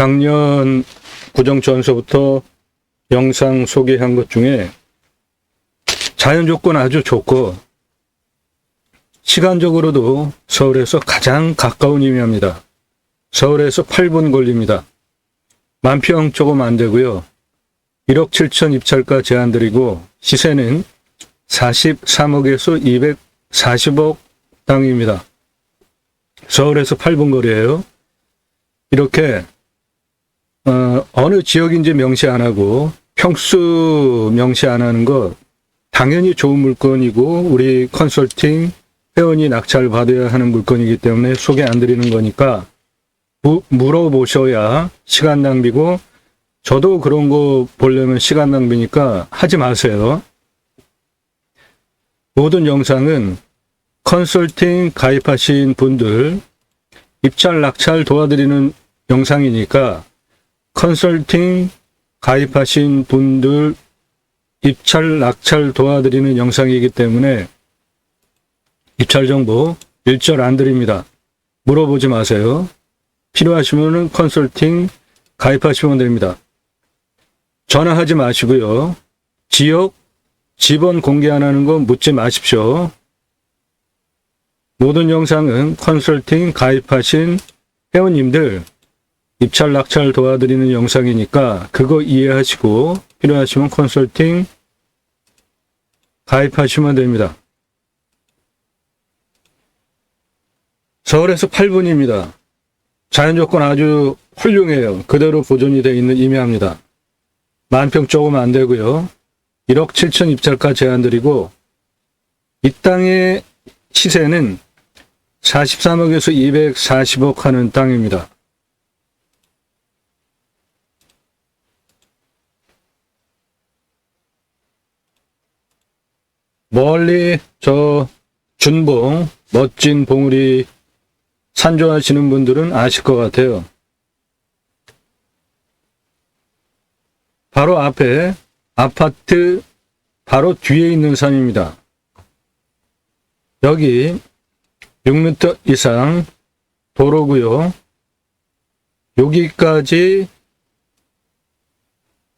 작년 구정전서부터 영상 소개한 것 중에 자연 조건 아주 좋고 시간적으로도 서울에서 가장 가까운 임야입니다. 서울에서 8분 걸립니다. 만평 조금 안 되고요. 1억 7천 입찰가 제안드리고 시세는 43억에서 240억 땅입니다. 서울에서 8분 거리예요. 이렇게 어느 지역인지 명시 안 하고 평수 명시 안 하는 것 당연히 좋은 물건이고 우리 컨설팅 회원이 낙찰 받아야 하는 물건이기 때문에 소개 안 드리는 거니까 물어보셔야 시간 낭비고 저도 그런 거 보려면 시간 낭비니까 하지 마세요. 모든 영상은 컨설팅 가입하신 분들 입찰 낙찰 도와드리는 영상이니까 컨설팅 가입하신 분들 입찰 낙찰 도와드리는 영상이기 때문에 입찰 정보 일절 안 드립니다. 물어보지 마세요. 필요하시면 컨설팅 가입하시면 됩니다. 전화하지 마시고요. 지역, 집원 공개 안 하는 거 묻지 마십시오. 모든 영상은 컨설팅 가입하신 회원님들 입찰 낙찰 도와드리는 영상이니까 그거 이해하시고 필요하시면 컨설팅 가입하시면 됩니다. 서울에서 8분입니다. 자연 조건 아주 훌륭해요. 그대로 보존이 되어 있는 임야입니다. 만평 조금 안 되고요. 1억 7천 입찰가 제안드리고 이 땅의 시세는 43억에서 240억 하는 땅입니다. 멀리 저 준봉, 멋진 봉우리 산 좋아하시는 분들은 아실 것 같아요. 바로 앞에 아파트 바로 뒤에 있는 산입니다. 여기 6m 이상 도로고요. 여기까지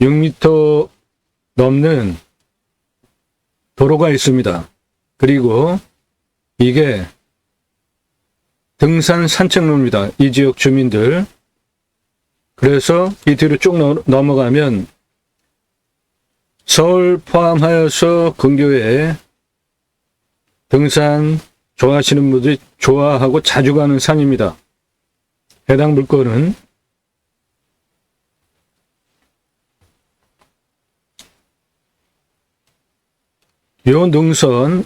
6m 넘는 도로가 있습니다. 그리고 이게 등산 산책로입니다. 이 지역 주민들. 그래서 이 뒤로 쭉 넘어가면 서울 포함하여서 근교에 등산 좋아하시는 분들이 좋아하고 자주 가는 산입니다. 해당 물건은 요 능선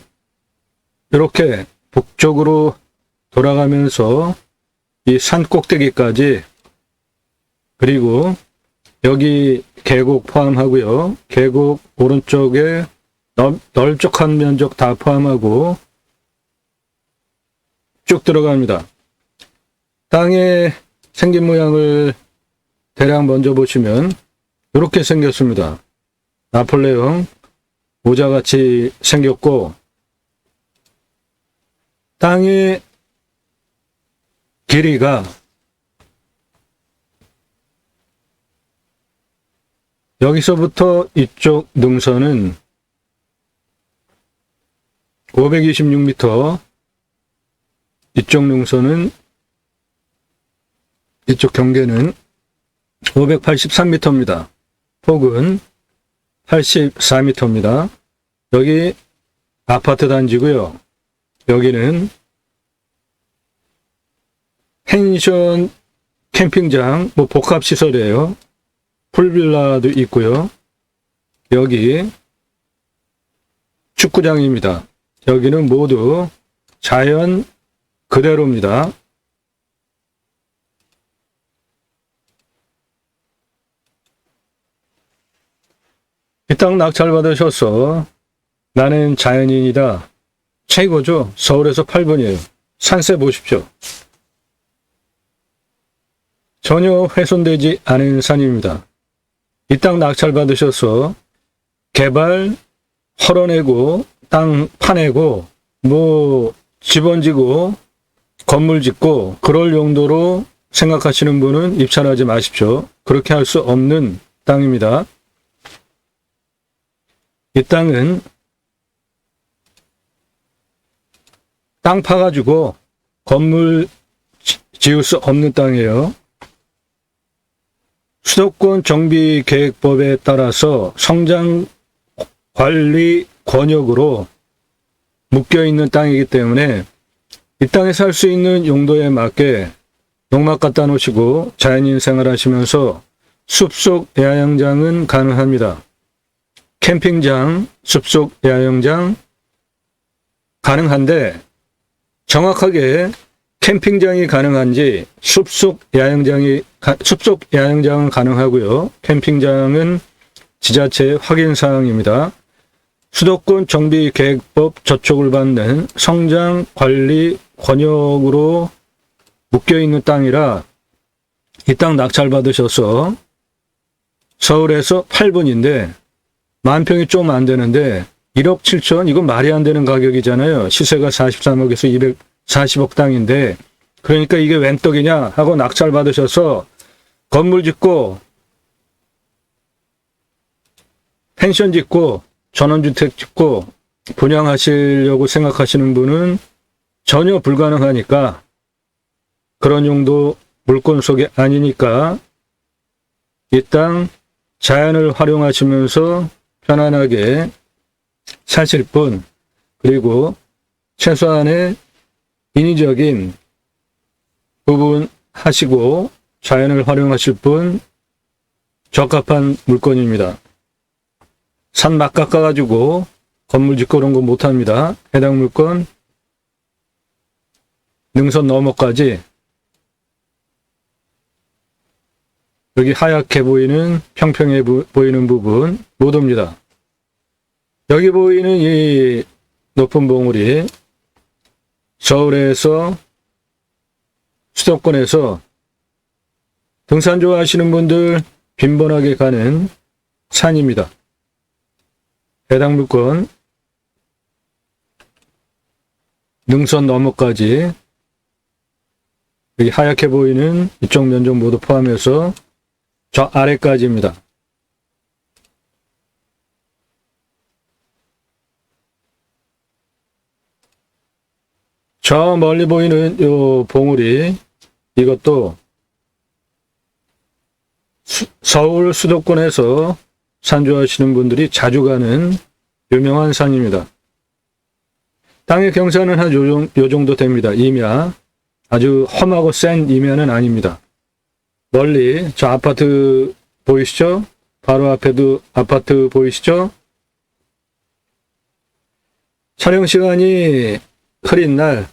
이렇게 북쪽으로 돌아가면서 이 산 꼭대기까지 그리고 여기 계곡 포함하고요. 계곡 오른쪽에 널쩍한 면적 다 포함하고 쭉 들어갑니다. 땅의 생긴 모양을 대략 먼저 보시면 이렇게 생겼습니다. 나폴레옹 모자같이 생겼고 땅의 길이가 여기서부터 이쪽 능선은 526m, 이쪽 능선은 이쪽 경계는 583m입니다. 폭은 84m입니다. 여기 아파트 단지고요. 여기는 펜션, 캠핑장, 복합시설이에요. 풀빌라도 있고요. 여기 축구장입니다. 여기는 모두 자연 그대로입니다. 이 땅 낙찰 받으셔서 나는 자연인이다. 최고죠. 서울에서 8분이에요. 산세 보십시오. 전혀 훼손되지 않은 산입니다. 이 땅 낙찰 받으셔서 개발 헐어내고 땅 파내고 뭐 집 얹고 건물 짓고 그럴 용도로 생각하시는 분은 입찰하지 마십시오. 그렇게 할 수 없는 땅입니다. 이 땅은 땅 파가지고 건물 지을 수 없는 땅이에요. 수도권 정비계획법에 따라서 성장관리 권역으로 묶여있는 땅이기 때문에 이 땅에 살 수 있는 용도에 맞게 농막 갖다 놓으시고 자연인 생활하시면서 숲속 야영장은 가능합니다. 캠핑장, 숲속 야영장 가능한데 정확하게 캠핑장이 가능한지 숲속 야영장은 가능하고요. 캠핑장은 지자체 확인 사항입니다. 수도권 정비계획법 저촉을 받는 성장관리 권역으로 묶여있는 땅이라 이 땅 낙찰받으셔서 서울에서 8분인데 10,000평이 좀 안 되는데 1억 7천 이건 말이 안 되는 가격이잖아요. 시세가 43억에서 240억 땅인데 그러니까 이게 웬 떡이냐 하고 낙찰받으셔서 건물 짓고 펜션 짓고 전원주택 짓고 분양하시려고 생각하시는 분은 전혀 불가능하니까 그런 용도 물건 속에 아니니까 이 땅 자연을 활용하시면서 편안하게 사실 분 그리고 최소한의 인위적인 부분 하시고 자연을 활용하실 분 적합한 물건입니다. 산 막 깎아가지고 건물 짓고 그런 거 못합니다. 해당 물건 능선 너머까지 여기 하얗게 보이는 평평해 보이는 부분 못 옵니다. 여기 보이는 이 높은 봉우리 서울에서 수도권에서 등산 좋아하시는 분들 빈번하게 가는 산입니다. 해당 물건 능선 너머까지 여기 하얗게 보이는 이쪽 면적 모두 포함해서 저 아래까지입니다. 저 멀리 보이는 요 봉우리 이것도 서울 수도권에서 산 좋아하시는 분들이 자주 가는 유명한 산입니다. 땅의 경사는 한 요 정도 됩니다. 임야 아주 험하고 센 임야는 아닙니다. 멀리 저 아파트 보이시죠? 바로 앞에도 아파트 보이시죠? 촬영 시간이 흐린 날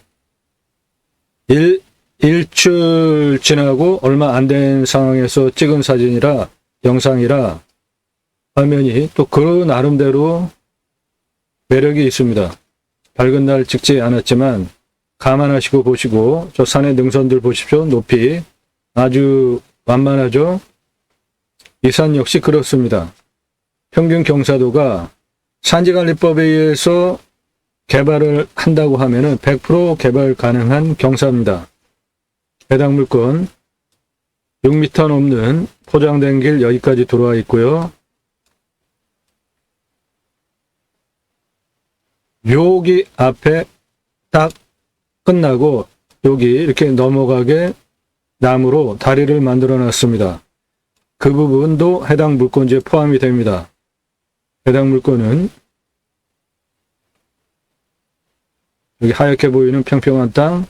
일출 지나고 얼마 안 된 상황에서 찍은 사진이라 영상이라 화면이 또 그 나름대로 매력이 있습니다. 밝은 날 찍지 않았지만 감안하시고 보시고 저 산의 능선들 보십시오. 높이 아주 완만하죠. 이 산 역시 그렇습니다. 평균 경사도가 산지관리법에 의해서 개발을 한다고 하면은 100% 개발 가능한 경사입니다. 해당 물건 6m 넘는 포장된 길 여기까지 들어와 있고요. 여기 앞에 딱 끝나고 여기 이렇게 넘어가게 나무로 다리를 만들어 놨습니다. 그 부분도 해당 물건지에 포함이 됩니다. 해당 물건은 여기 하얗게 보이는 평평한 땅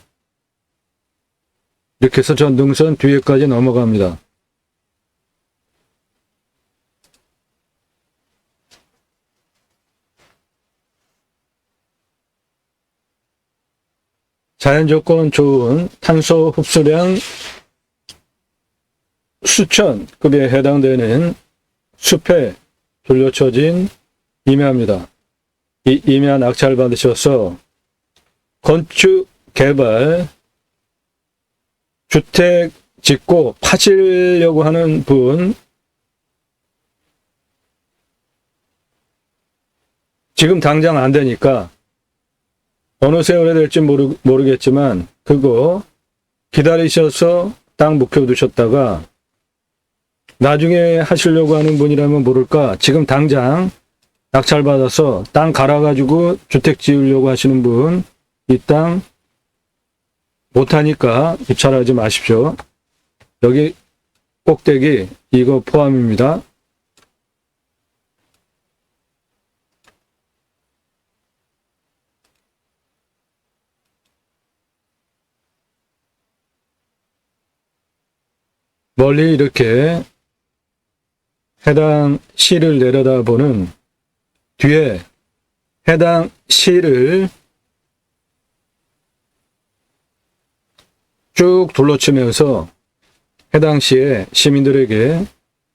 이렇게 해서 저 능선 뒤에까지 넘어갑니다. 자연조건 좋은 탄소 흡수량 수천급에 해당되는 숲에 둘러쳐진 임야입니다. 이 임야 낙찰 받으셔서 건축, 개발, 주택 짓고 파시려고 하는 분 지금 당장 안 되니까 어느 세월에 될지 모르겠지만 그거 기다리셔서 땅 묵혀두셨다가 나중에 하시려고 하는 분이라면 모를까 지금 당장 낙찰받아서 땅 갈아가지고 주택 지으려고 하시는 분, 이 땅 못하니까 입찰하지 마십시오. 여기 꼭대기 이거 포함입니다. 멀리 이렇게 해당 시를 내려다보는 뒤에 해당 시를 쭉 둘러치면서 해당 시에 시민들에게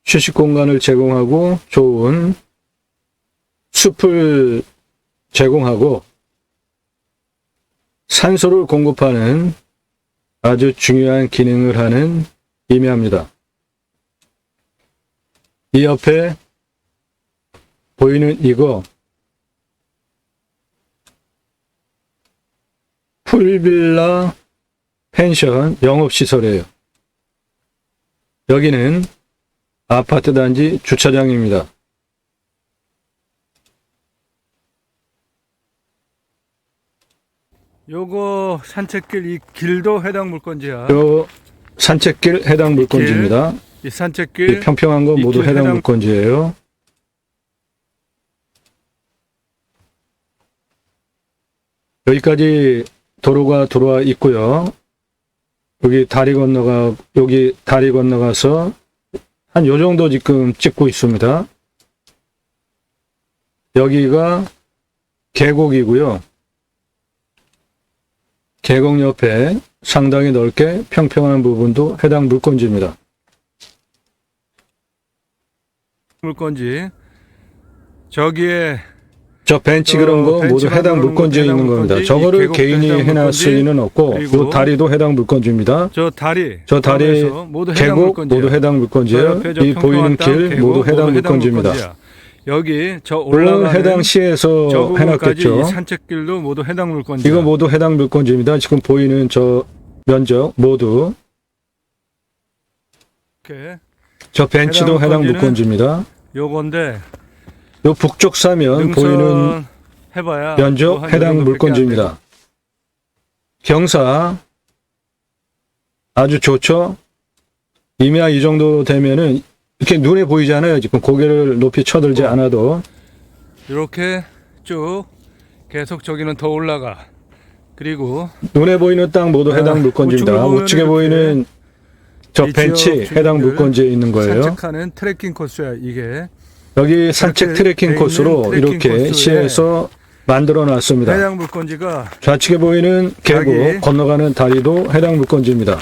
휴식 공간을 제공하고 좋은 숲을 제공하고 산소를 공급하는 아주 중요한 기능을 하는 의미합니다. 이 옆에 보이는 이거 풀빌라 펜션 영업시설이에요. 여기는 아파트 단지 주차장입니다. 요거 산책길 이 길도 해당 물건지야. 요 산책길 해당 물건지입니다. 이 산책길 평평한 거 모두 해당 물건지예요. 여기까지 도로가 들어와 있고요. 여기 다리 건너가서 한 요 정도 지금 찍고 있습니다. 여기가 계곡이고요. 계곡 옆에 상당히 넓게 평평한 부분도 해당 물건지입니다. 물건지 저기에 저 벤치 그런 거 모두 해당 물건지에 있는 겁니다. 저거를 개인이 해놨을 리는 없고 이 다리도 해당 물건지입니다. 저 다리 모두 계곡 모두 해당 물건지예요. 이 보이는 길 모두 해당 물건지입니다. 여기 저 물론 올라가는 해당 시에서 해놨겠죠. 산책길도 모두 해당 물건지. 이거 모두 해당 물건지입니다. 지금 보이는 저 면적 모두. 이렇게 저 벤치도 해당 물건지입니다. 요건데 요 북쪽 사면 보이는 해봐야 면적 해당 물건지입니다. 경사 아주 좋죠. 이미야 이 정도 되면은 이렇게 눈에 보이잖아요. 지금 고개를 높이 쳐들지 않아도 이렇게 쭉 계속 저기는 더 올라가. 그리고 눈에 보이는 땅 모두 해당 물건지입니다. 우측에 보이는 저 벤치 해당 물건지에 있는 거예요. 산책하는 트레킹 코스야 이게. 여기 산책 트레킹 코스로 이렇게 시에서 만들어 놨습니다. 해당 물건지가 좌측에 보이는 계곡 건너가는 다리도 해당 물건지입니다.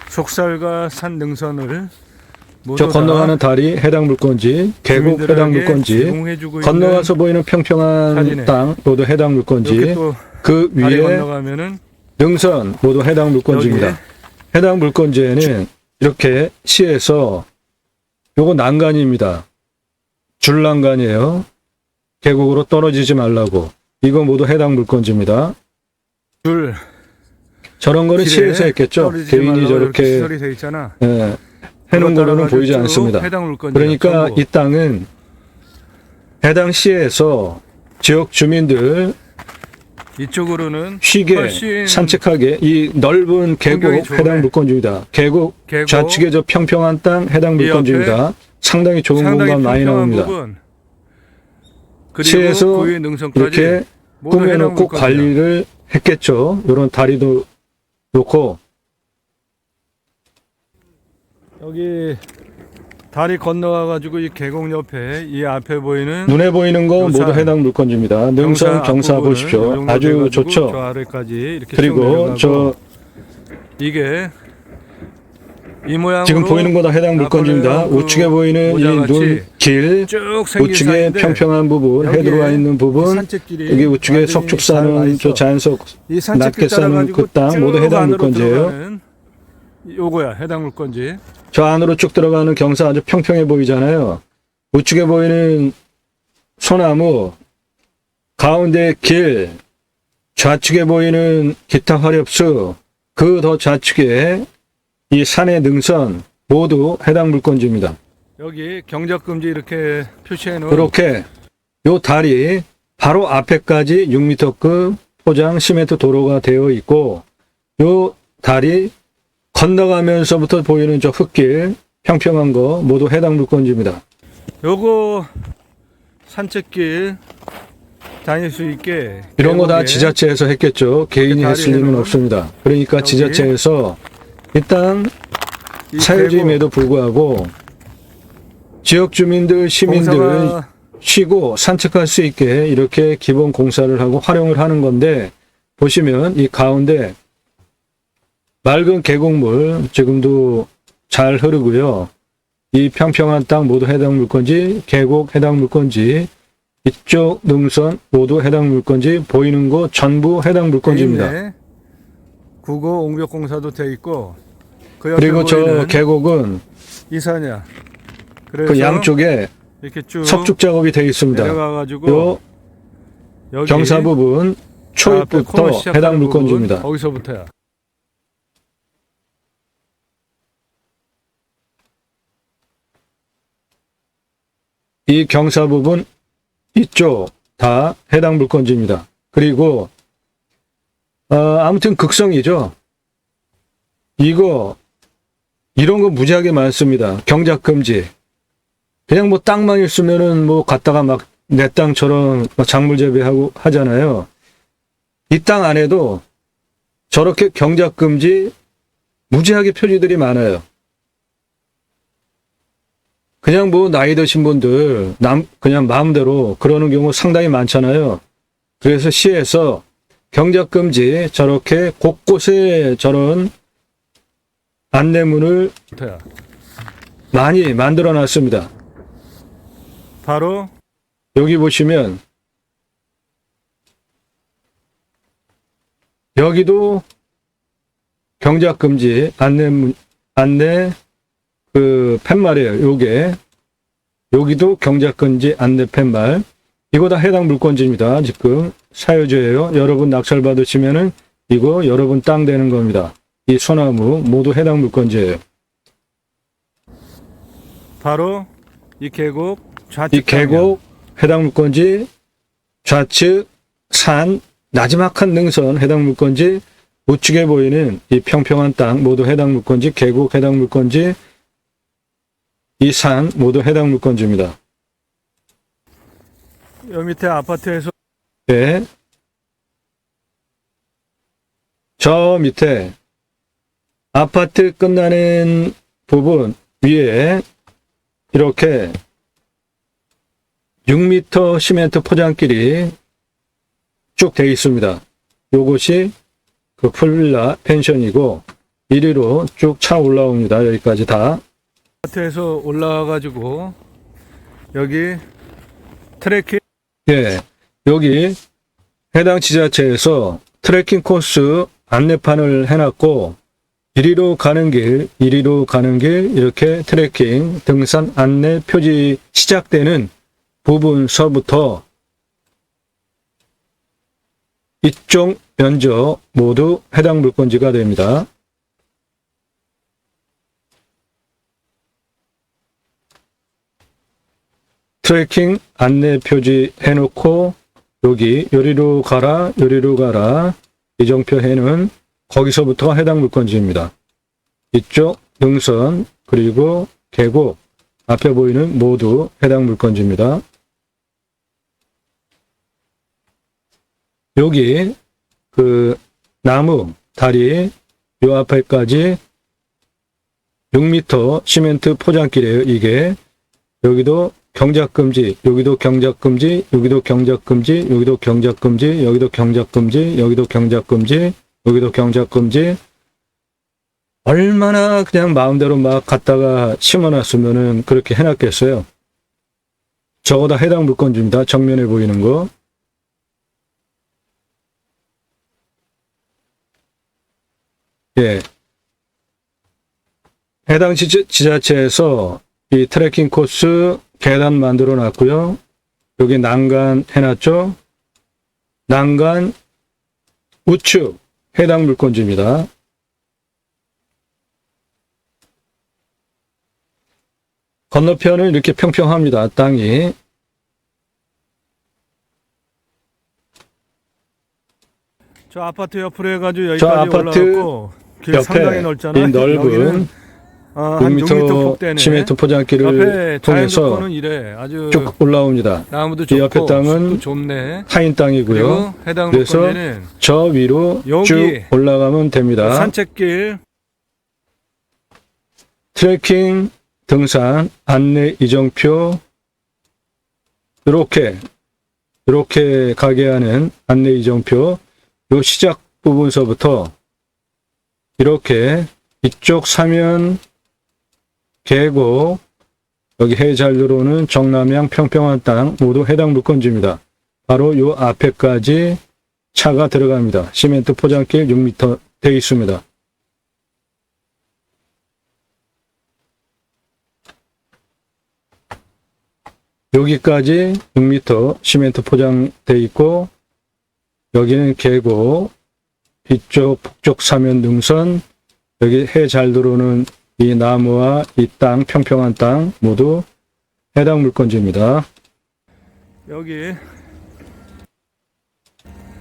속살과 산 능선을 모두 저 건너가는 다리 해당 물건지, 계곡 해당 물건지, 건너가서 보이는 평평한 다리네. 땅 모두 해당 물건지, 그 위에 건너가면은 능선 모두 해당 물건지입니다. 해당 물건지에는 이렇게 시에서 요거 난간입니다. 줄난간이에요. 계곡으로 떨어지지 말라고. 이거 모두 해당 물건지입니다. 줄 저런 거는 시에서 했겠죠. 개인이 저렇게 해놓은 거로는 보이지 않습니다. 그러니까 이 땅은 해당 시에서 지역 주민들 이쪽으로는 쉬게 산책하게 이 넓은 계곡 해당 물건지입니다. 계곡 좌측에 저 평평한 땅 해당 물건지입니다. 상당히 좋은 공간 많이 나옵니다. 시에서 이렇게 꾸며놓고 관리를 했겠죠. 이런 다리도 놓고 여기 다리 건너가가지고 이 계곡 옆에 이 앞에 보이는 눈에 보이는 거 모두 해당 물건지입니다. 능선 경사 보십시오. 아주 좋죠. 저 아래까지 이렇게 그리고 저 이게 이 모양으로 지금 보이는 거 다 해당 물건지입니다. 우측에 보이는 이 눈길, 우측에 평평한 부분, 해 들어와 있는 부분, 여기 우측에 석축 사는 저 자연석 낮게 사는 그 땅 모두 해당 물건지예요. 요거야 해당 물건지. 저 안으로 쭉 들어가는 경사 아주 평평해 보이잖아요. 우측에 보이는 소나무, 가운데 길, 좌측에 보이는 기타 화렵수, 그 더 좌측에 이 산의 능선 모두 해당 물건지입니다. 여기 경작금지 이렇게 표시해 놓은 그렇게 요 다리 바로 앞에까지 6m급 포장 시멘트 도로가 되어 있고, 요 다리 건너가면서부터 보이는 저 흙길 평평한 거 모두 해당 물건지입니다. 요거 산책길 다닐 수 있게 이런 거 다 계곡에 지자체에서 했겠죠. 개인이 다리 했을 리는 해놓은 없습니다. 그러니까 여기 지자체에서 일단 이 사유지임에도 불구하고 지역 주민들, 시민들 공사가 쉬고 산책할 수 있게 이렇게 기본 공사를 하고 활용을 하는 건데, 보시면 이 가운데 맑은 계곡물 지금도 잘 흐르고요. 이 평평한 땅 모두 해당 물건지, 계곡 해당 물건지, 이쪽 능선 모두 해당 물건지, 보이는 곳 전부 해당 물건지입니다. 돼 있네. 국어 옹벽공사도 돼 있고 그 옆에 그리고 저 보이는 계곡은 이사냐. 그래서 그 양쪽에 이렇게 쭉 석축 작업이 되어 있습니다. 내려가가지고 요 여기 경사 부분 앞에 코너 초입부터 시작하는 해당 부분, 물건지입니다. 거기서부터야. 이 경사 부분 이쪽 다 해당 물건지입니다. 그리고 아무튼 극성이죠. 이런 거 무지하게 많습니다. 경작금지. 그냥 뭐 땅만 있으면은 뭐 갖다가 막 내 땅처럼 막 작물 재배하고 하잖아요. 이 땅 안에도 저렇게 경작금지 무지하게 표지들이 많아요. 그냥 뭐 나이 드신 분들 그냥 마음대로 그러는 경우 상당히 많잖아요. 그래서 시에서 경작금지 저렇게 곳곳에 저런 안내문을 부터야. 많이 만들어 놨습니다. 바로 여기 보시면 여기도 경작금지 안내 그 팻말이에요. 요게 여기도 경작금지 안내 팻말. 이거 다 해당 물건지입니다. 지금 사유지예요. 여러분 낙찰 받으시면은 이거 여러분 땅 되는 겁니다. 이 소나무 모두 해당 물건지예요. 바로 이 계곡 좌측 이 계곡 해당 물건지, 좌측 산 나지막한 능선 해당 물건지, 우측에 보이는 이 평평한 땅 모두 해당 물건지, 계곡 해당 물건지, 이 산 모두 해당 물건지입니다. 요 밑에 아파트에서 네. 저 밑에 아파트 끝나는 부분 위에 이렇게 6m 시멘트 포장길이 쭉 되어 있습니다. 요것이 그 풀빌라 펜션이고 이리로 쭉 차 올라옵니다. 여기까지 다. 아파트에서 올라와가지고 여기 트레킹 예, 여기 해당 지자체에서 트레킹 코스 안내판을 해놨고 이리로 가는 길 이렇게 트레킹 등산 안내 표지 시작되는 부분서부터 이쪽 면적 모두 해당 물건지가 됩니다. 트레킹 안내 표지 해놓고 여기 요리로 가라 이정표 해는 거기서부터 해당 물건지입니다. 이쪽 능선 그리고 계곡 앞에 보이는 모두 해당 물건지입니다. 여기 그 나무 다리 요 앞에까지 6m 시멘트 포장길이에요. 이게 여기도 경작금지, 여기도 경작금지, 여기도 경작금지, 여기도 경작금지, 여기도 경작금지, 여기도 경작금지, 여기도 경작금지. 얼마나 그냥 마음대로 막 갖다가 심어놨으면은 그렇게 해놨겠어요. 저거 다 해당 물건지입니다. 정면에 보이는 거. 예. 해당 지자체에서 이 트레킹 코스 계단 만들어 놨고요. 여기 난간 해놨죠. 난간 우측 해당 물건지입니다. 건너편은 이렇게 평평합니다. 땅이. 저 아파트 옆으로 해가지고 저 여기까지 아파트 올라갔고 길 상당히 옆에 넓잖아. 이 넓은 여기는 한 6m 6m 폭대네. 시멘트 옆에 포장기를 자연 통해서 조건은 이래. 아주 쭉 올라옵니다. 나무도 이 옆에 좋고 땅은 숲도 좁네. 타인 땅이고요. 그리고 해당 그래서 물건지는 저 위로 여기 쭉 올라가면 됩니다. 산책길, 트레킹, 등산, 안내 이정표, 이렇게 가게 하는 안내 이정표, 요 시작 부분서부터 이렇게 이쪽 사면 계곡, 여기 해 잘 들어오는 정남향 평평한 땅 모두 해당 물건지입니다. 바로 요 앞에까지 차가 들어갑니다. 시멘트 포장길 6m 돼 있습니다. 여기까지 6m 시멘트 포장돼 있고, 여기는 계곡, 이쪽 북쪽 사면 능선, 여기 해 잘 들어오는 이 나무와 이 땅, 평평한 땅 모두 해당 물건지입니다. 여기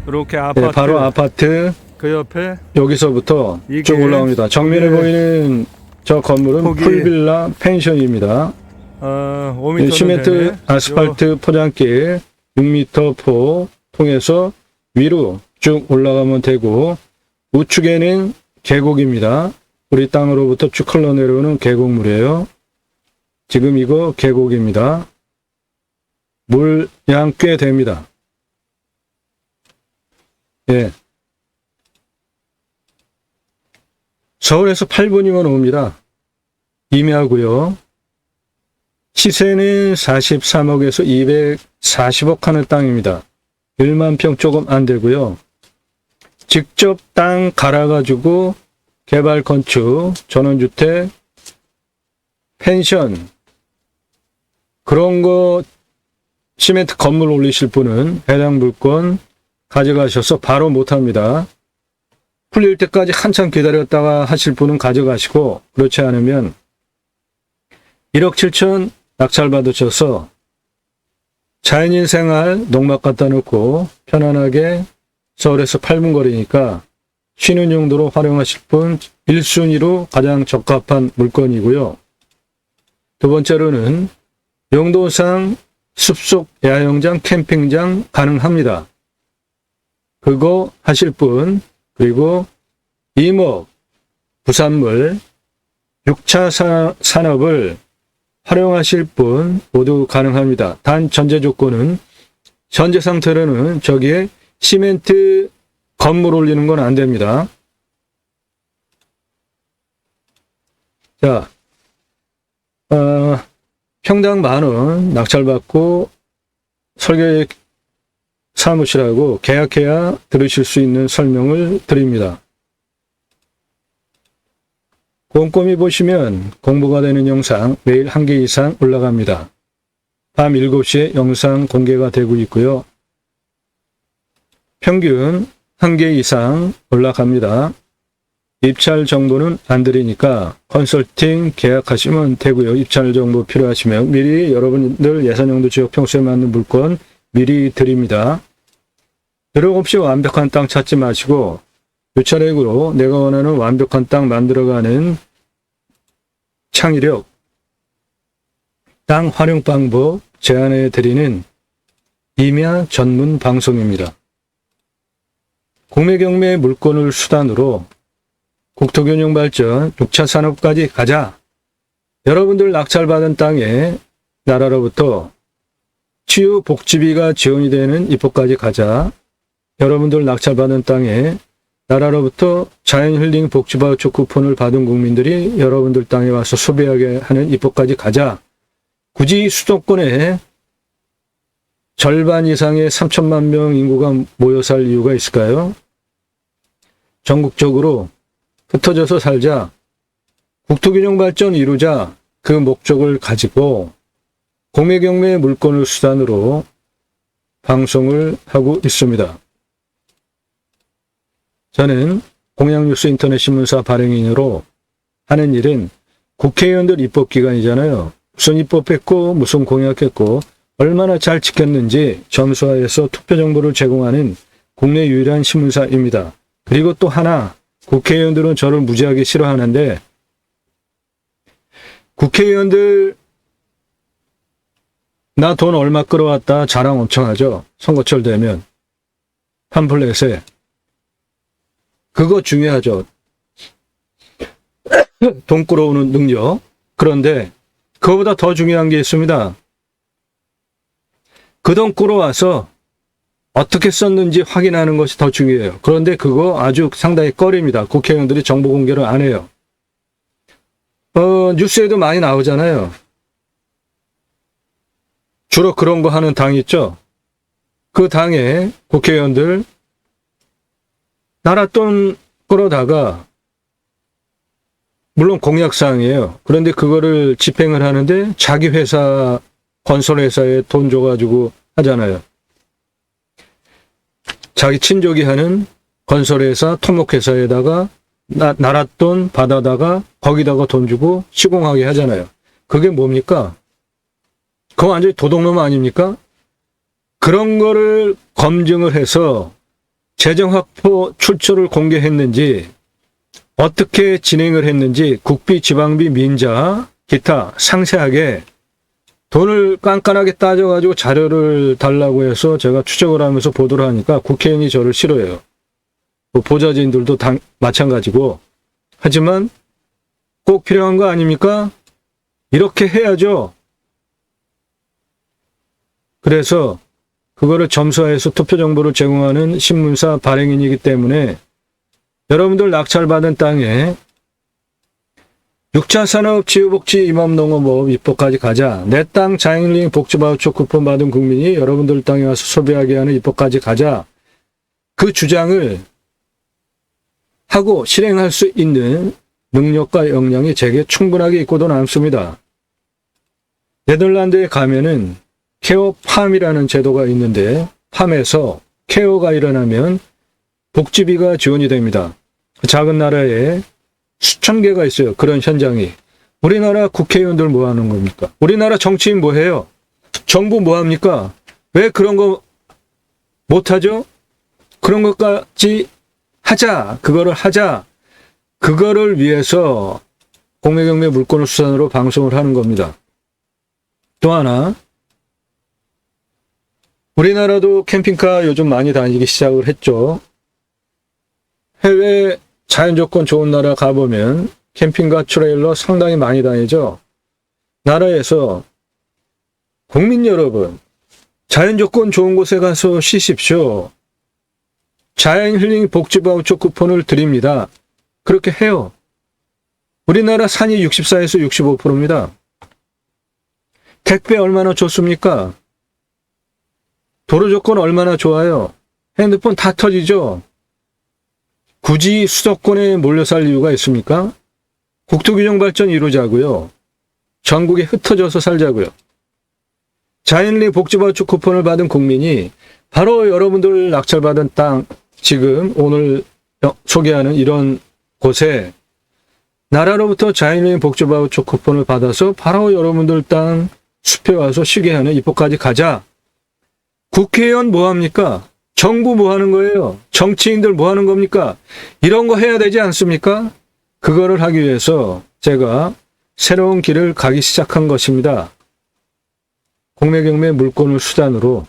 이렇게 아파트, 네, 바로 아파트 그 옆에 여기서부터 이게 쭉 올라옵니다. 정면에 이게 보이는 저 건물은 거기 풀빌라 펜션입니다. 5m 시멘트 아스팔트 포장길 6m 포 통해서 위로 쭉 올라가면 되고, 우측에는 계곡입니다. 우리 땅으로부터 쭉 흘러내려오는 계곡물이에요. 지금 이거 계곡입니다. 물양 꽤 됩니다. 예. 서울에서 8분이면 옵니다. 임야고요. 시세는 43억에서 240억 하는 땅입니다. 1만 평 조금 안 되고요. 직접 땅 갈아가지고 개발 건축, 전원주택, 펜션 그런 거 시멘트 건물 올리실 분은 해당 물건 가져가셔서 바로 못합니다. 풀릴 때까지 한참 기다렸다가 하실 분은 가져가시고, 그렇지 않으면 1억 7천 낙찰 받으셔서 자연인 생활 농막 갖다 놓고 편안하게 서울에서 8분 거리니까 쉬는 용도로 활용하실 분 1순위로 가장 적합한 물건이고요. 두 번째로는 용도상 숲속 야영장, 캠핑장 가능합니다. 그거 하실 분, 그리고 임업, 부산물, 6차 산업을 활용하실 분 모두 가능합니다. 단 전제 조건은 현재 상태로는 저기에 시멘트 건물 올리는 건 안 됩니다. 자, 평당 10,000원 낙찰받고 설계 사무실하고 계약해야 들으실 수 있는 설명을 드립니다. 꼼꼼히 보시면 공부가 되는 영상 매일 1개 이상 올라갑니다. 밤 7시에 영상 공개가 되고 있고요. 평균 1개 이상 올라갑니다. 입찰 정보는 안 드리니까 컨설팅 계약하시면 되고요. 입찰 정보 필요하시면 미리 여러분들 예산용도 지역 평수에 맞는 물건 미리 드립니다. 노력 없이 완벽한 땅 찾지 마시고 유찰액으로 내가 원하는 완벽한 땅 만들어가는 창의력, 땅 활용 방법 제안해 드리는 임야 전문 방송입니다. 공매 경매 물건을 수단으로 국토균형 발전, 6차 산업까지 가자. 여러분들 낙찰받은 땅에 나라로부터 치유 복지비가 지원이 되는 입법까지 가자. 여러분들 낙찰받은 땅에 나라로부터 자연힐링 복지바우처 쿠폰을 받은 국민들이 여러분들 땅에 와서 소비하게 하는 입법까지 가자. 굳이 수도권에 절반 이상의 3천만 명 인구가 모여 살 이유가 있을까요? 전국적으로 흩어져서 살자, 국토균형 발전 이루자, 그 목적을 가지고 공매경매 물건을 수단으로 방송을 하고 있습니다. 저는 공양뉴스 인터넷 신문사 발행인으로 하는 일은 국회의원들 입법기관이잖아요. 무슨 입법했고 무슨 공약했고 얼마나 잘 지켰는지 점수화해서 투표 정보를 제공하는 국내 유일한 신문사입니다. 그리고 또 하나, 국회의원들은 저를 무지하게 싫어하는데 국회의원들 나 돈 얼마 끌어왔다 자랑 엄청 하죠. 선거철 되면 팜플렛에. 그거 중요하죠. 돈 끌어오는 능력. 그런데 그거보다 더 중요한 게 있습니다. 그 돈 끌어와서 어떻게 썼는지 확인하는 것이 더 중요해요. 그런데 그거 아주 상당히 꺼립니다. 국회의원들이 정보 공개를 안 해요. 뉴스에도 많이 나오잖아요. 주로 그런 거 하는 당이 있죠. 그 당에 국회의원들 나라 돈 끌어다가 물론 공약사항이에요. 그런데 그거를 집행을 하는데 자기 회사, 건설회사에 돈 줘가지고 하잖아요. 자기 친족이 하는 건설회사, 토목회사에다가 나라 돈 받아다가 거기다가 돈 주고 시공하게 하잖아요. 그게 뭡니까? 그거 완전히 도둑놈 아닙니까? 그런 거를 검증을 해서 재정 확보 출처를 공개했는지 어떻게 진행을 했는지 국비, 지방비, 민자, 기타 상세하게 돈을 깐깐하게 따져가지고 자료를 달라고 해서 제가 추적을 하면서 보도를 하니까 국회의원이 저를 싫어해요. 보좌진들도 마찬가지고. 하지만 꼭 필요한 거 아닙니까? 이렇게 해야죠. 그래서 그거를 점수화해서 투표 정보를 제공하는 신문사 발행인이기 때문에 여러분들 낙찰받은 땅에 6차 산업지구복지 임업농업업 입법까지 가자. 내 땅 자연힐링 복지바우처 쿠폰 받은 국민이 여러분들 땅에 와서 소비하게 하는 입법까지 가자. 그 주장을 하고 실행할 수 있는 능력과 역량이 제게 충분하게 있고도 남습니다. 네덜란드에 가면은 케어 팜이라는 제도가 있는데 팜에서 케어가 일어나면 복지비가 지원이 됩니다. 작은 나라에 수천 개가 있어요. 그런 현장이. 우리나라 국회의원들 뭐 하는 겁니까? 우리나라 정치인 뭐 해요? 정부 뭐 합니까? 왜 그런 거 못하죠? 그런 것까지 하자. 그거를 하자. 그거를 위해서 공매경매 물권을 수단으로 방송을 하는 겁니다. 또 하나, 우리나라도 캠핑카 요즘 많이 다니기 시작을 했죠. 해외 자연조건 좋은 나라 가보면 캠핑카 트레일러 상당히 많이 다니죠. 나라에서 국민 여러분, 자연조건 좋은 곳에 가서 쉬십시오. 자연힐링 복지바우처 쿠폰을 드립니다. 그렇게 해요. 우리나라 산이 64에서 65%입니다. 택배 얼마나 좋습니까? 도로 조건 얼마나 좋아요? 핸드폰 다 터지죠? 굳이 수도권에 몰려 살 이유가 있습니까? 국토규정 발전 이루자고요. 전국에 흩어져서 살자고요. 자연힐링 복지바우처 쿠폰을 받은 국민이 바로 여러분들 낙찰받은 땅, 지금 오늘 소개하는 이런 곳에 나라로부터 자연힐링 복지바우처 쿠폰을 받아서 바로 여러분들 땅 숲에 와서 쉬게 하는 입법까지 가자. 국회의원 뭐 합니까? 정부 뭐 하는 거예요? 정치인들 뭐 하는 겁니까? 이런 거 해야 되지 않습니까? 그거를 하기 위해서 제가 새로운 길을 가기 시작한 것입니다. 공매경매 물권을 수단으로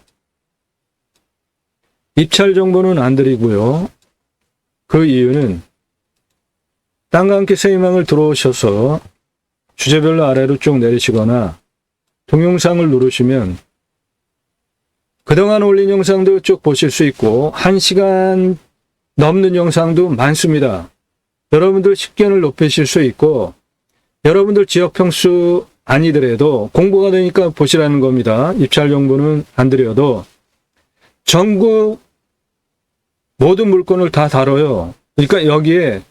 입찰 정보는 안 드리고요. 그 이유는 땅과 함께 세이망을 들어오셔서 주제별로 아래로 쭉 내리시거나 동영상을 누르시면 그동안 올린 영상도 쭉 보실 수 있고 1시간 넘는 영상도 많습니다. 여러분들 식견을 높이실 수 있고 여러분들 지역 평수 아니더라도 공부가 되니까 보시라는 겁니다. 입찰 정보는 안 드려도 전국 모든 물건을 다 다뤄요. 그러니까 여기에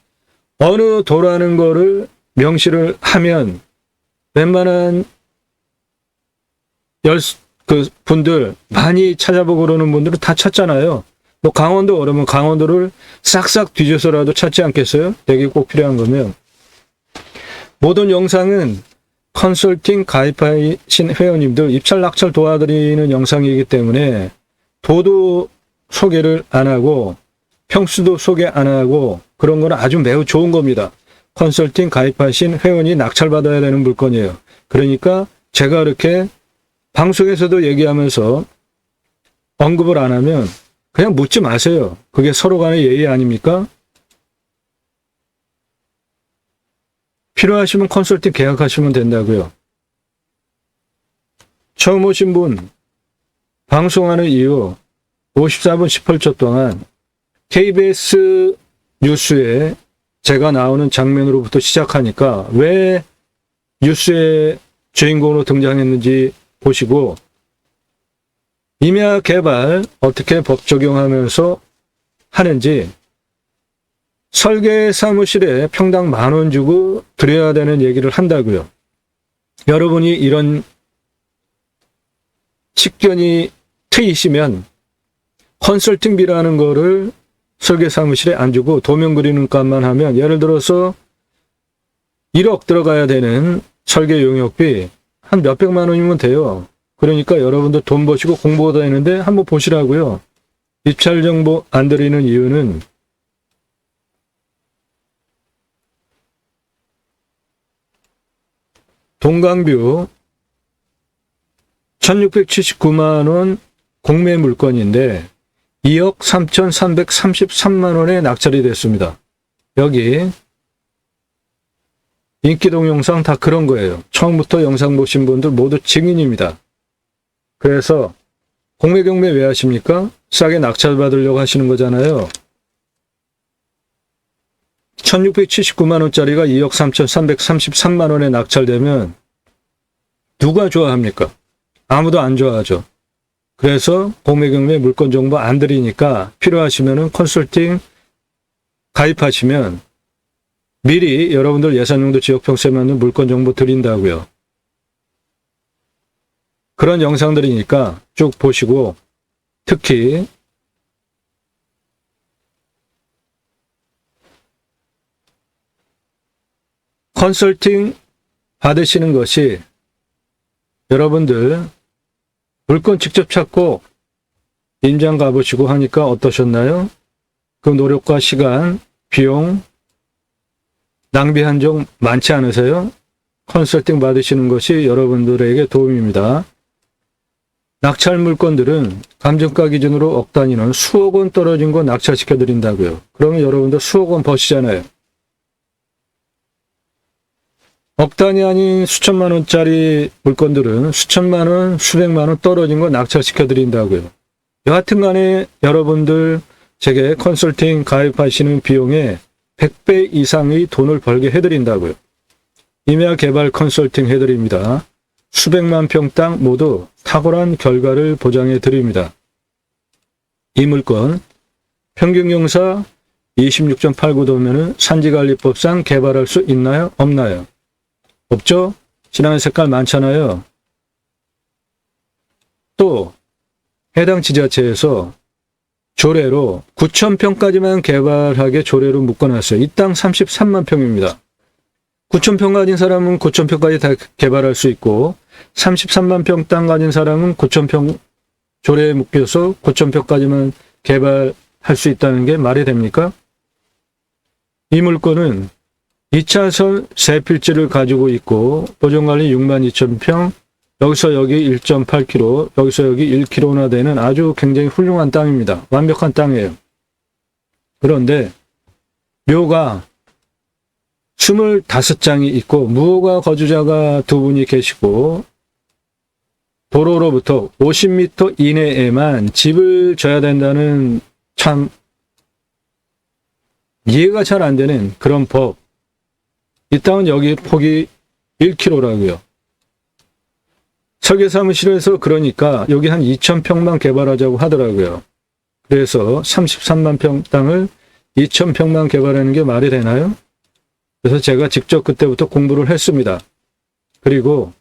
어느 도라는 거를 명시를 하면 웬만한 분들 많이 찾아보고 그러는 분들은 다 찾잖아요. 뭐 강원도 그러면 강원도를 싹싹 뒤져서라도 찾지 않겠어요? 되게 꼭 필요한 거면. 모든 영상은 컨설팅 가입하신 회원님들 입찰 낙찰 도와드리는 영상이기 때문에 도도 소개를 안 하고 평수도 소개 안 하고 그런 거는 아주 매우 좋은 겁니다. 컨설팅 가입하신 회원이 낙찰받아야 되는 물건이에요. 그러니까 제가 이렇게 방송에서도 얘기하면서 언급을 안 하면 그냥 묻지 마세요. 그게 서로 간의 예의 아닙니까? 필요하시면 컨설팅 계약하시면 된다고요. 처음 오신 분 방송하는 이후 54분 18초 동안 KBS 뉴스에 제가 나오는 장면으로부터 시작하니까 왜 뉴스의 주인공으로 등장했는지 보시고 임야 개발 어떻게 법 적용하면서 하는지 설계 사무실에 평당 10,000원 주고 드려야 되는 얘기를 한다고요. 여러분이 이런 식견이 트이시면 컨설팅비라는 거를 설계 사무실에 안 주고 도면 그리는 값만 하면 예를 들어서 1억 들어가야 되는 설계 용역비 한 몇백만 원이면 돼요. 그러니까 여러분들 돈 버시고 공부가 되는데 한번 보시라고요. 입찰 정보 안 드리는 이유는 동강뷰 1679만 원 공매 물건인데 2억 3,333만 원에 낙찰이 됐습니다. 여기 인기 동영상 다 그런 거예요. 처음부터 영상 보신 분들 모두 증인입니다. 그래서 공매 경매 왜 하십니까? 싸게 낙찰 받으려고 하시는 거잖아요. 1679만 원짜리가 2억 3,333만 원에 낙찰되면 누가 좋아합니까? 아무도 안 좋아하죠. 그래서 공매 경매 물건 정보 안 드리니까 필요하시면은 컨설팅 가입하시면 미리 여러분들 예산용도 지역평수에 맞는 물건 정보 드린다고요. 그런 영상들이니까 쭉 보시고 특히 컨설팅 받으시는 것이 여러분들 물건 직접 찾고 임장 가보시고 하니까 어떠셨나요? 그 노력과 시간, 비용 낭비한 적 많지 않으세요? 컨설팅 받으시는 것이 여러분들에게 도움입니다. 낙찰 물건들은 감정가 기준으로 억 단위는 수억 원 떨어진 거 낙찰시켜 드린다고요. 그러면 여러분들 수억 원 버시잖아요. 억 단위 아닌 수천만 원짜리 물건들은 수천만 원, 수백만 원 떨어진 거 낙찰시켜 드린다고요. 여하튼 간에 여러분들 제게 컨설팅 가입하시는 비용에 100배 이상의 돈을 벌게 해드린다고요. 임야 개발 컨설팅 해드립니다. 수백만 평당 모두 탁월한 결과를 보장해 드립니다. 이 물건 평균용사 26.89도면은 산지관리법상 개발할 수 있나요? 없나요? 없죠? 진한 색깔 많잖아요. 또 해당 지자체에서 조례로 9,000평까지만 개발하게 조례로 묶어놨어요. 이 땅 33만 평입니다. 9,000평 가진 사람은 9,000평까지 다 개발할 수 있고 33만 평 땅 가진 사람은 9,000평 조례에 묶여서 9,000평까지만 개발할 수 있다는 게 말이 됩니까? 이 물건은 2차선 세 필지를 가지고 있고 보존관리 62,000평, 여기서 여기 1.8km, 여기서 여기 1km나 되는 아주 굉장히 훌륭한 땅입니다. 완벽한 땅이에요. 그런데 묘가 25장이 있고 무허가 거주자가 2분이 계시고 도로로부터 50m 이내에만 집을 져야 된다는 참 이해가 잘 안 되는 그런 법. 이 땅은 여기 폭이 1km라고요. 설계사무실에서 그러니까 여기 한 2,000평만 개발하자고 하더라고요. 그래서 33만 평 땅을 2,000평만 개발하는 게 말이 되나요? 그래서 제가 직접 그때부터 공부를 했습니다. 그리고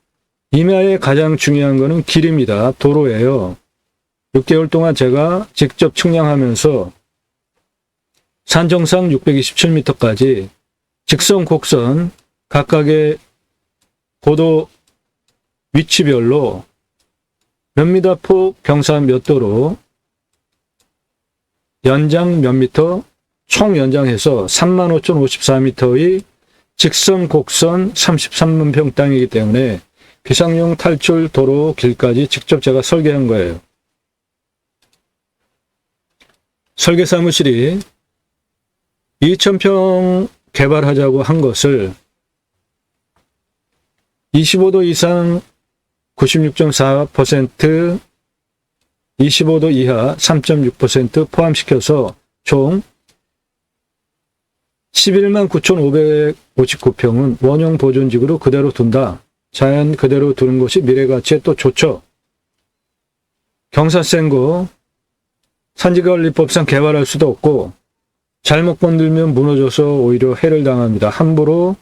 임야의 가장 중요한 거는 길입니다. 도로예요. 6개월 동안 제가 직접 측량하면서 산정상 627m까지 직선, 곡선 각각의 고도 위치별로 몇 미터 폭, 경사 몇 도로, 연장 몇 미터, 총 연장해서 35,054m의 직선 곡선 33만 평 땅이기 때문에 비상용 탈출 도로 길까지 직접 제가 설계한 거예요. 설계 사무실이 2,000평 개발하자고 한 것을 25도 이상 96.4%, 25도 이하 3.6% 포함시켜서 총 11만 9,559평은 원형 보존지구로 그대로 둔다. 자연 그대로 두는 것이 미래 가치에 또 좋죠. 경사 센 거 산지관리법상 개발할 수도 없고 잘못 건들면 무너져서 오히려 해를 당합니다. 함부로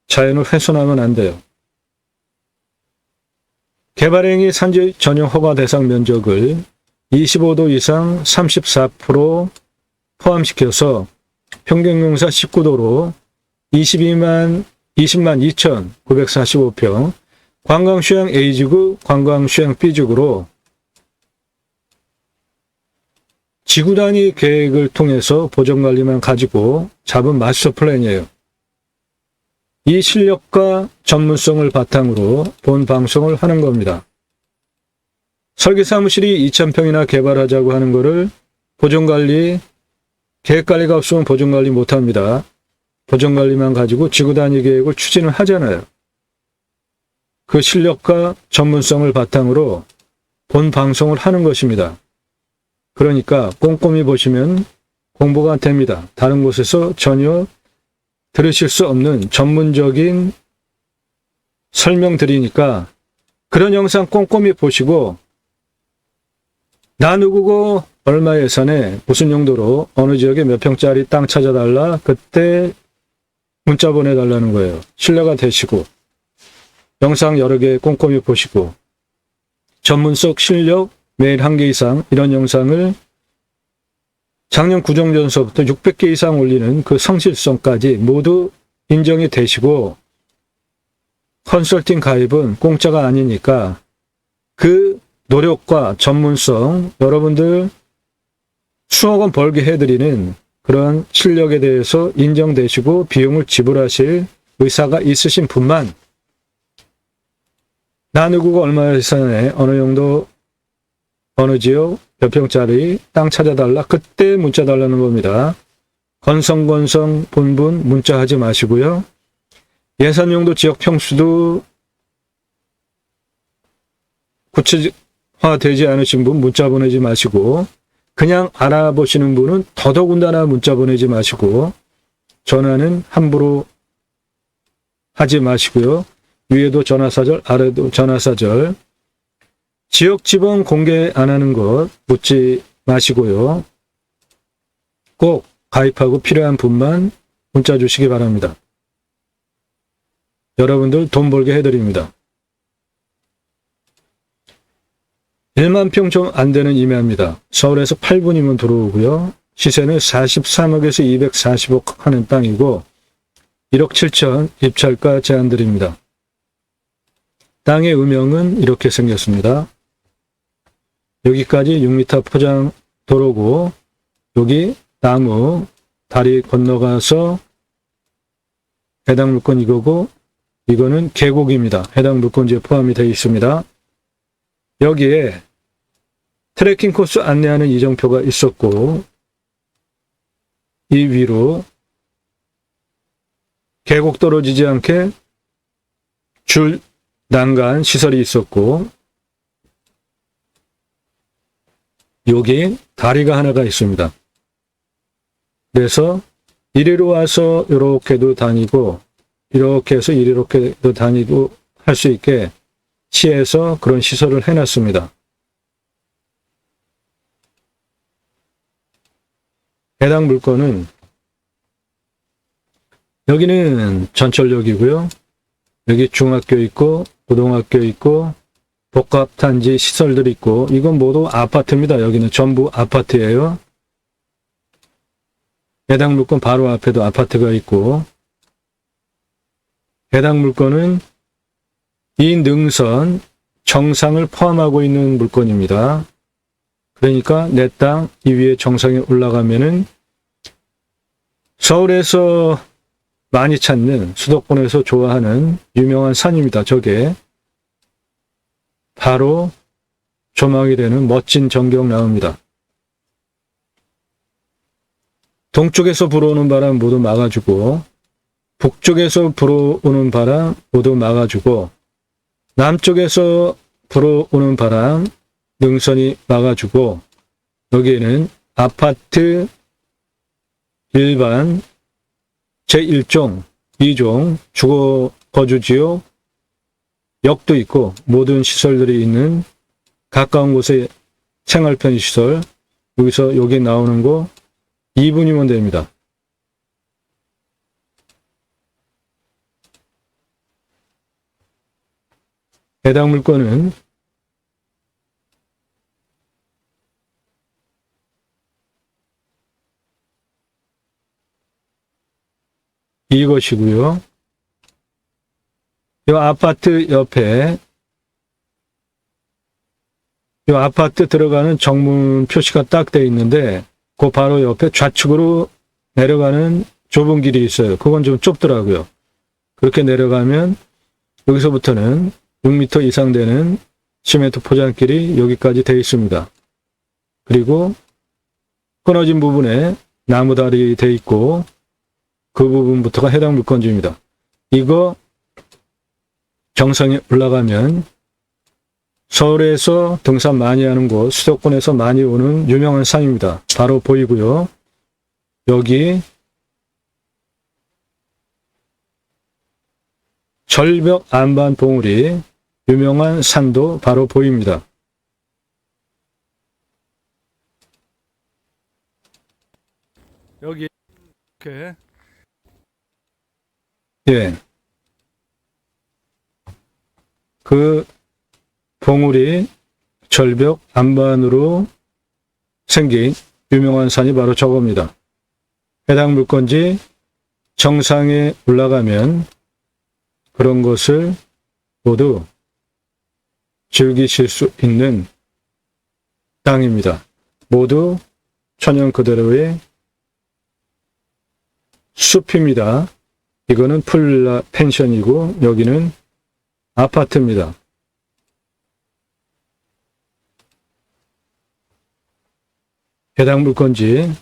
자연을 훼손하면 안 돼요. 개발행위 산지 전용 허가 대상 면적을 25도 이상 34% 포함시켜서 평균용사 19도로 20만 2,945평, 관광휴양 A지구, 관광휴양 B지구로 지구 단위 계획을 통해서 보존관리만 가지고 잡은 마스터 플랜이에요. 이 실력과 전문성을 바탕으로 본 방송을 하는 겁니다. 설계 사무실이 2,000평이나 개발하자고 하는 거를 보존관리, 계획관리가 없으면 보존관리 못합니다. 보존관리만 가지고 지구 단위 계획을 추진을 하잖아요. 그 실력과 전문성을 바탕으로 본 방송을 하는 것입니다. 그러니까 꼼꼼히 보시면 공부가 됩니다. 다른 곳에서 전혀 들으실 수 없는 전문적인 설명드리니까 그런 영상 꼼꼼히 보시고 나 누구고 얼마 예산에 무슨 용도로 어느 지역에 몇 평짜리 땅 찾아달라 그때 문자 보내달라는 거예요. 신뢰가 되시고 영상 여러 개 꼼꼼히 보시고 전문성 실력 매일 1개 이상 이런 영상을 작년 구정전서부터 600개 이상 올리는 그 성실성까지 모두 인정이 되시고 컨설팅 가입은 공짜가 아니니까 그 노력과 전문성 여러분들 수억 원 벌게 해드리는 그런 실력에 대해서 인정되시고 비용을 지불하실 의사가 있으신 분만 나 누구가 얼마 예산에 어느 정도 어느 지역 몇 평짜리 땅 찾아달라 그때 문자 달라는 겁니다. 건성건성 본분 문자하지 마시고요. 예산용도 지역 평수도 구체화되지 않으신 분 문자 보내지 마시고 그냥 알아보시는 분은 더더군다나 문자 보내지 마시고 전화는 함부로 하지 마시고요. 위에도 전화사절 아래도 전화사절 지역 지번 공개 안 하는 것 묻지 마시고요. 꼭 가입하고 필요한 분만 문자 주시기 바랍니다. 여러분들 돈 벌게 해드립니다. 1만 평 좀 안 되는 임야입니다. 서울에서 8분이면 들어오고요. 시세는 43억에서 240억 하는 땅이고 1억 7천 입찰가 제한드립니다. 땅의 음영은 이렇게 생겼습니다. 여기까지 6m 포장 도로고 여기 나무 다리 건너가서 해당 물건 이거고 이거는 계곡입니다. 해당 물건지에 포함이 되어 있습니다. 여기에 트레킹 코스 안내하는 이정표가 있었고 이 위로 계곡 떨어지지 않게 줄 난간 시설이 있었고 여기 다리가 하나가 있습니다. 그래서 이리로 와서 이렇게도 다니고 이렇게 해서 이렇게도 다니고 할 수 있게 시에서 그런 시설을 해놨습니다. 해당 물건은 여기는 전철역이고요. 여기 중학교 있고 고등학교 있고 복합단지 시설들이 있고 이건 모두 아파트입니다. 여기는 전부 아파트예요. 해당 물건 바로 앞에도 아파트가 있고 해당 물건은 이 능선 정상을 포함하고 있는 물건입니다. 그러니까 내 땅 이 위에 정상에 올라가면은 서울에서 많이 찾는, 수도권에서 좋아하는 유명한 산입니다. 저게 바로 조망이 되는 멋진 전경나무입니다. 동쪽에서 불어오는 바람 모두 막아주고, 북쪽에서 불어오는 바람 모두 막아주고, 남쪽에서 불어오는 바람 능선이 막아주고, 여기에는 아파트 일반 제1종, 2종 주거 거주지역 역도 있고 모든 시설들이 있는 가까운 곳에 생활 편의 시설, 여기서 여기 나오는 거 2분이면 됩니다. 해당 물건은 이것이고요. 이 아파트 옆에 이 아파트 들어가는 정문 표시가 딱 돼 있는데 그 바로 옆에 좌측으로 내려가는 좁은 길이 있어요. 그건 좀 좁더라고요. 그렇게 내려가면 여기서부터는 6m 이상 되는 시멘트 포장길이 여기까지 돼 있습니다. 그리고 끊어진 부분에 나무다리 돼 있고 그 부분부터가 해당 물건지입니다. 이거 정상에 올라가면 서울에서 등산 많이 하는 곳, 수도권에서 많이 오는 유명한 산입니다. 바로 보이고요. 여기 절벽 안반 봉우리 유명한 산도 바로 보입니다. 여기 이렇게 예. 그 봉우리 절벽 안반으로 생긴 유명한 산이 바로 저겁니다. 해당 물건지 정상에 올라가면 그런 것을 모두 즐기실 수 있는 땅입니다. 모두 천연 그대로의 숲입니다. 이거는 풀 펜션이고 여기는 아파트입니다. 해당 물건지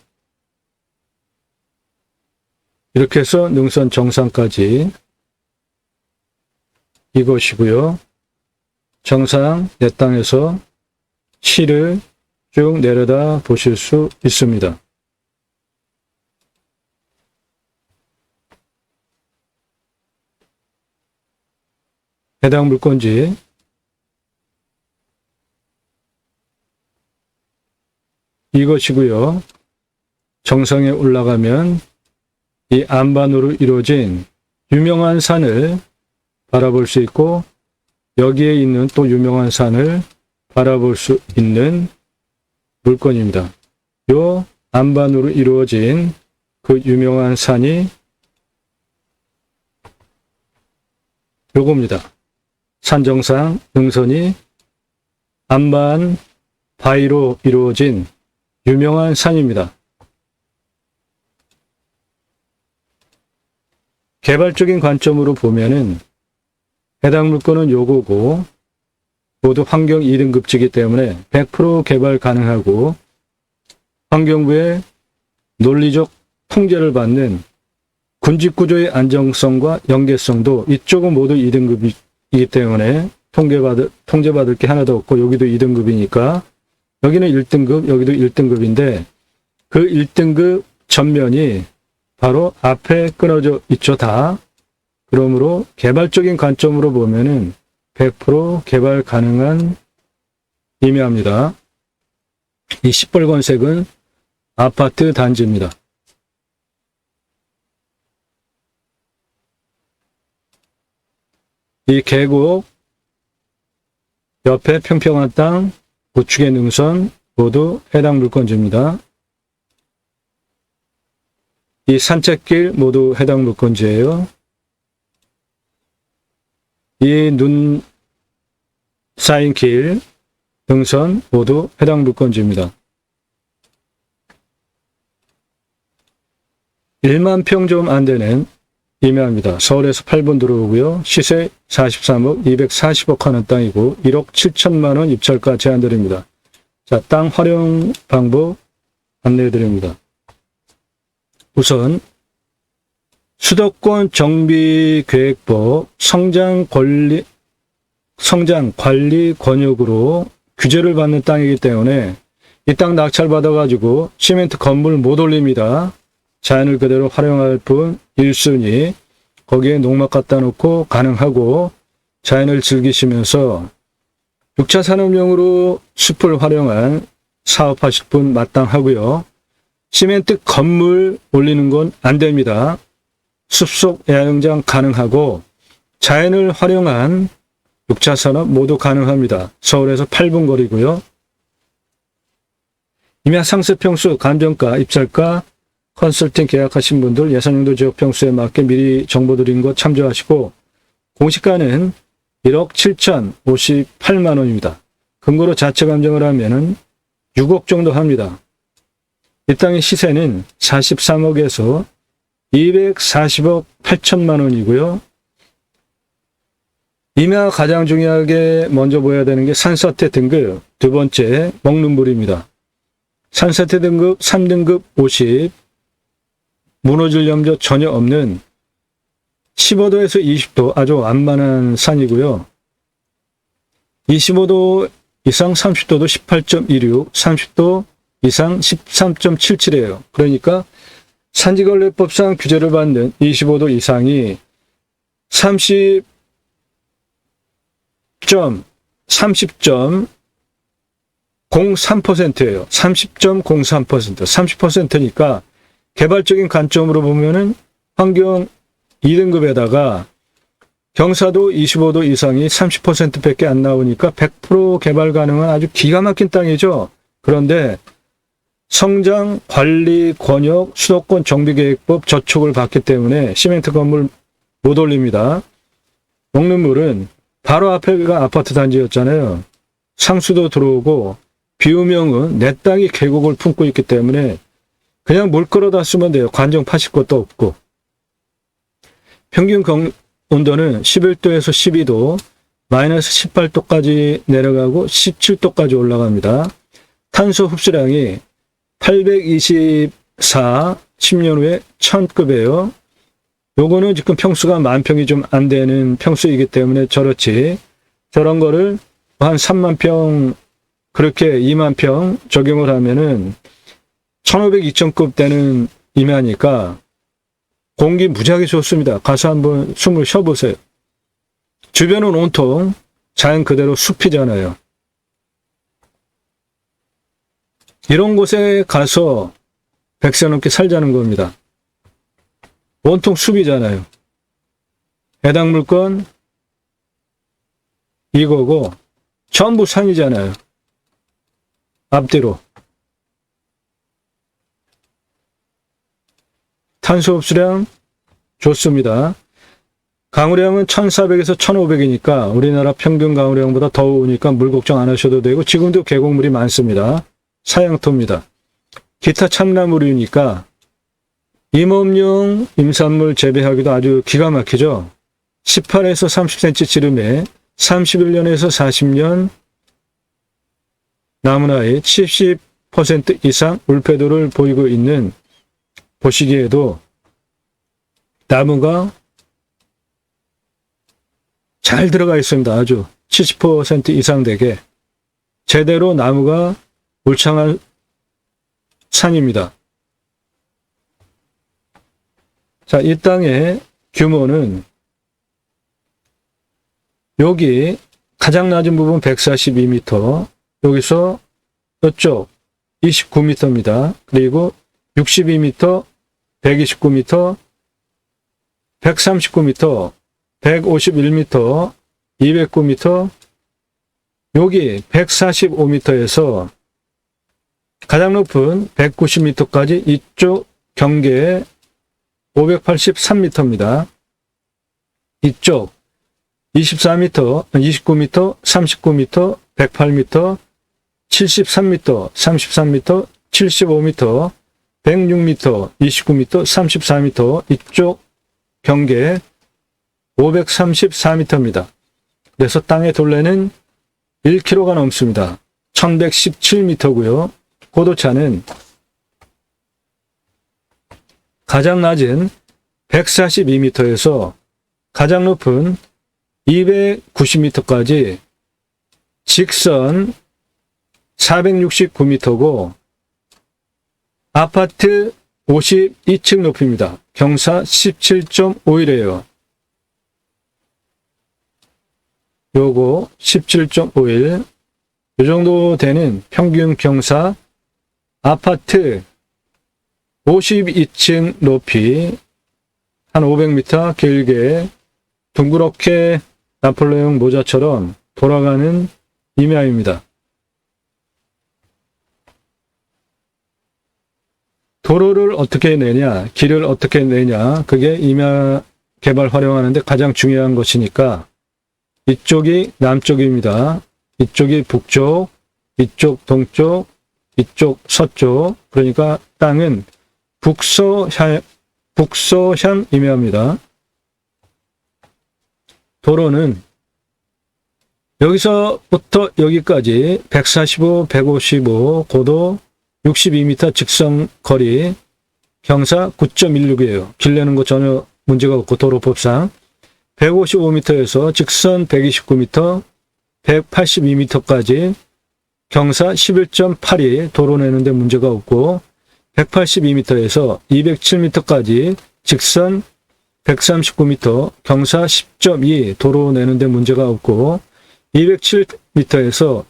이렇게 해서 능선 정상까지 이것이고요. 정상 내 땅에서 시를 쭉 내려다 보실 수 있습니다. 해당 물건지 이것이고요. 정상에 올라가면 이 안반으로 이루어진 유명한 산을 바라볼 수 있고 여기에 있는 또 유명한 산을 바라볼 수 있는 물건입니다. 요 안반으로 이루어진 그 유명한 산이 요겁니다. 산정상 능선이 안반 바위로 이루어진 유명한 산입니다. 개발적인 관점으로 보면은 해당 물건은 요거고 모두 환경 2등급지이기 때문에 100% 개발 가능하고 환경부의 논리적 통제를 받는 군집구조의 안정성과 연계성도 이쪽은 모두 2등급이기 때문에 통제받을 게 하나도 없고 여기도 2등급이니까 여기는 1등급, 여기도 1등급인데 그 1등급 전면이 바로 앞에 끊어져 있죠, 다. 그러므로 개발적인 관점으로 보면은 100% 개발 가능한 의미합니다. 이 시뻘건색은 아파트 단지입니다. 이 계곡 옆에 평평한 땅, 우측의 능선 모두 해당 물건지입니다. 이 산책길 모두 해당 물건지예요. 이 눈 쌓인 길, 등선 모두 해당 물건지입니다. 1만 평 좀 안 되는 임야입니다. 서울에서 8분 들어오고요. 시세 43억 240억 하는 땅이고 1억 7천만 원 입찰가 제한드립니다. 자, 땅 활용 방법 안내해 드립니다. 우선 수도권 정비계획법 성장 관리 권역으로 규제를 받는 땅이기 때문에 이 땅 낙찰받아가지고 시멘트 건물 못 올립니다. 자연을 그대로 활용할 뿐 1순위 거기에 농막 갖다 놓고 가능하고 자연을 즐기시면서 6차 산업용으로 숲을 활용한 사업하실 분 마땅하고요. 시멘트 건물 올리는 건 안 됩니다. 숲속 야영장 가능하고 자연을 활용한 6차 산업 모두 가능합니다. 서울에서 8분 거리고요. 임야 상세 평수, 감정가, 입찰가, 컨설팅 계약하신 분들 예산용도 지역 평수에 맞게 미리 정보 드린 거 참조하시고 공시가는 1억 7,058만 원입니다. 금고로 자체 감정을 하면은 6억 정도 합니다. 이 땅의 시세는 43억에서 240억 8천만 원이고요. 임야 가장 중요하게 먼저 보여야 되는 게 산사태 등급, 두 번째 먹는 물입니다. 산사태 등급 3등급 50, 무너질 염려 전혀 없는 15도에서 20도 아주 완만한 산이고요. 25도 이상 30도도 18.16, 30도 이상 13.77이에요. 그러니까 산지걸레법상 규제를 받는 25도 이상이 30.03%예요. 30.03%. 30%니까 개발적인 관점으로 보면은 환경 2등급에다가 경사도 25도 이상이 30%밖에 안 나오니까 100% 개발 가능한 아주 기가 막힌 땅이죠. 그런데 성장 관리 권역 수도권 정비계획법 저촉을 받기 때문에 시멘트 건물 못 올립니다. 먹는 물은 바로 앞에가 아파트 단지였잖아요. 상수도 들어오고 비오명은 내 땅이 계곡을 품고 있기 때문에 그냥 물 끌어다 쓰면 돼요. 관정 파실 것도 없고. 평균 온도는 11도에서 12도, 마이너스 18도까지 내려가고 17도까지 올라갑니다. 탄소 흡수량이 824, 10년 후에 1000급이에요. 요거는 지금 평수가 10,000평이 좀 안 되는 평수이기 때문에 저렇지. 저런 거를 한 3만 평, 그렇게 2만 평 적용을 하면은 1500, 2000급 되는 임야니까 공기 무지하게 좋습니다. 가서 한번 숨을 쉬어보세요. 주변은 온통 자연 그대로 숲이잖아요. 이런 곳에 가서 100세 넘게 살자는 겁니다. 온통 숲이잖아요. 해당 물건 이거고 전부 산이잖아요. 앞뒤로. 탄소 흡수량 좋습니다. 강우량은 1400에서 1500이니까 우리나라 평균 강우량보다 더우니까 물 걱정 안 하셔도 되고 지금도 계곡물이 많습니다. 사양토입니다. 기타 참나물이니까 임업용 임산물 재배하기도 아주 기가 막히죠. 18에서 30cm 지름에 31년에서 40년 나무 나이 70% 이상 울패도를 보이고 있는 보시기에도 나무가 잘 들어가 있습니다. 아주 70% 이상 되게 제대로 나무가 울창한 산입니다. 자, 이 땅의 규모는 여기 가장 낮은 부분 142m, 여기서 이쪽 29m입니다. 그리고 62m, 129m, 139m, 151m, 209m, 여기 145m에서 가장 높은 190m까지 이쪽 경계에 583m입니다. 이쪽 24m, 29m, 39m, 108m, 73m, 33m, 75m, 106m, 29m, 34m, 이쪽 경계 534m입니다. 그래서 땅의 둘레는 1km가 넘습니다. 1117m고요. 고도차는 가장 낮은 142m에서 가장 높은 290m까지 직선 469m고 아파트 52층 높이입니다. 경사 17.51이에요. 요거 17.51. 요 정도 되는 평균 경사 아파트 52층 높이 한 500m 길게 둥그렇게 나폴레옹 모자처럼 돌아가는 임야입니다. 도로를 어떻게 내냐, 길을 어떻게 내냐, 그게 임야 개발 활용하는데 가장 중요한 것이니까 이쪽이 남쪽입니다. 이쪽이 북쪽, 이쪽 동쪽, 이쪽 서쪽. 그러니까 땅은 북서향 임야입니다. 도로는 여기서부터 여기까지 145, 155, 고도 62m 직선 거리, 경사 9.16이에요. 길 내는 거 전혀 문제가 없고 도로법상 155m에서 직선 129m, 182m까지 경사 11.82 도로 내는데 문제가 없고 182m에서 207m까지 직선 139m, 경사 10.2 도로 내는데 문제가 없고 207m에서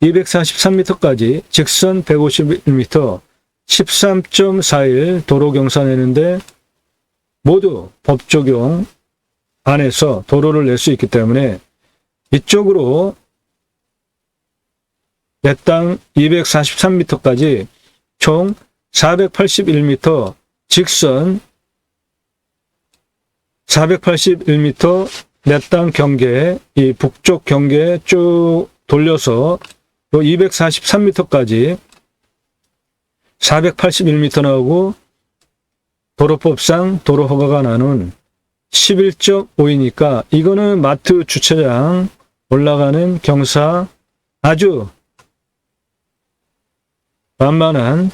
243m까지 직선 151m, 13.41 도로 경사 내는데 모두 법 적용 안에서 도로를 낼 수 있기 때문에 이쪽으로 내 땅 243m까지 총 481m 직선 481m 내 땅 경계, 이 북쪽 경계 쭉 돌려서 243m까지 481m 나오고 도로법상 도로 허가가 나눈 11.5이니까 이거는 마트 주차장 올라가는 경사 아주 만만한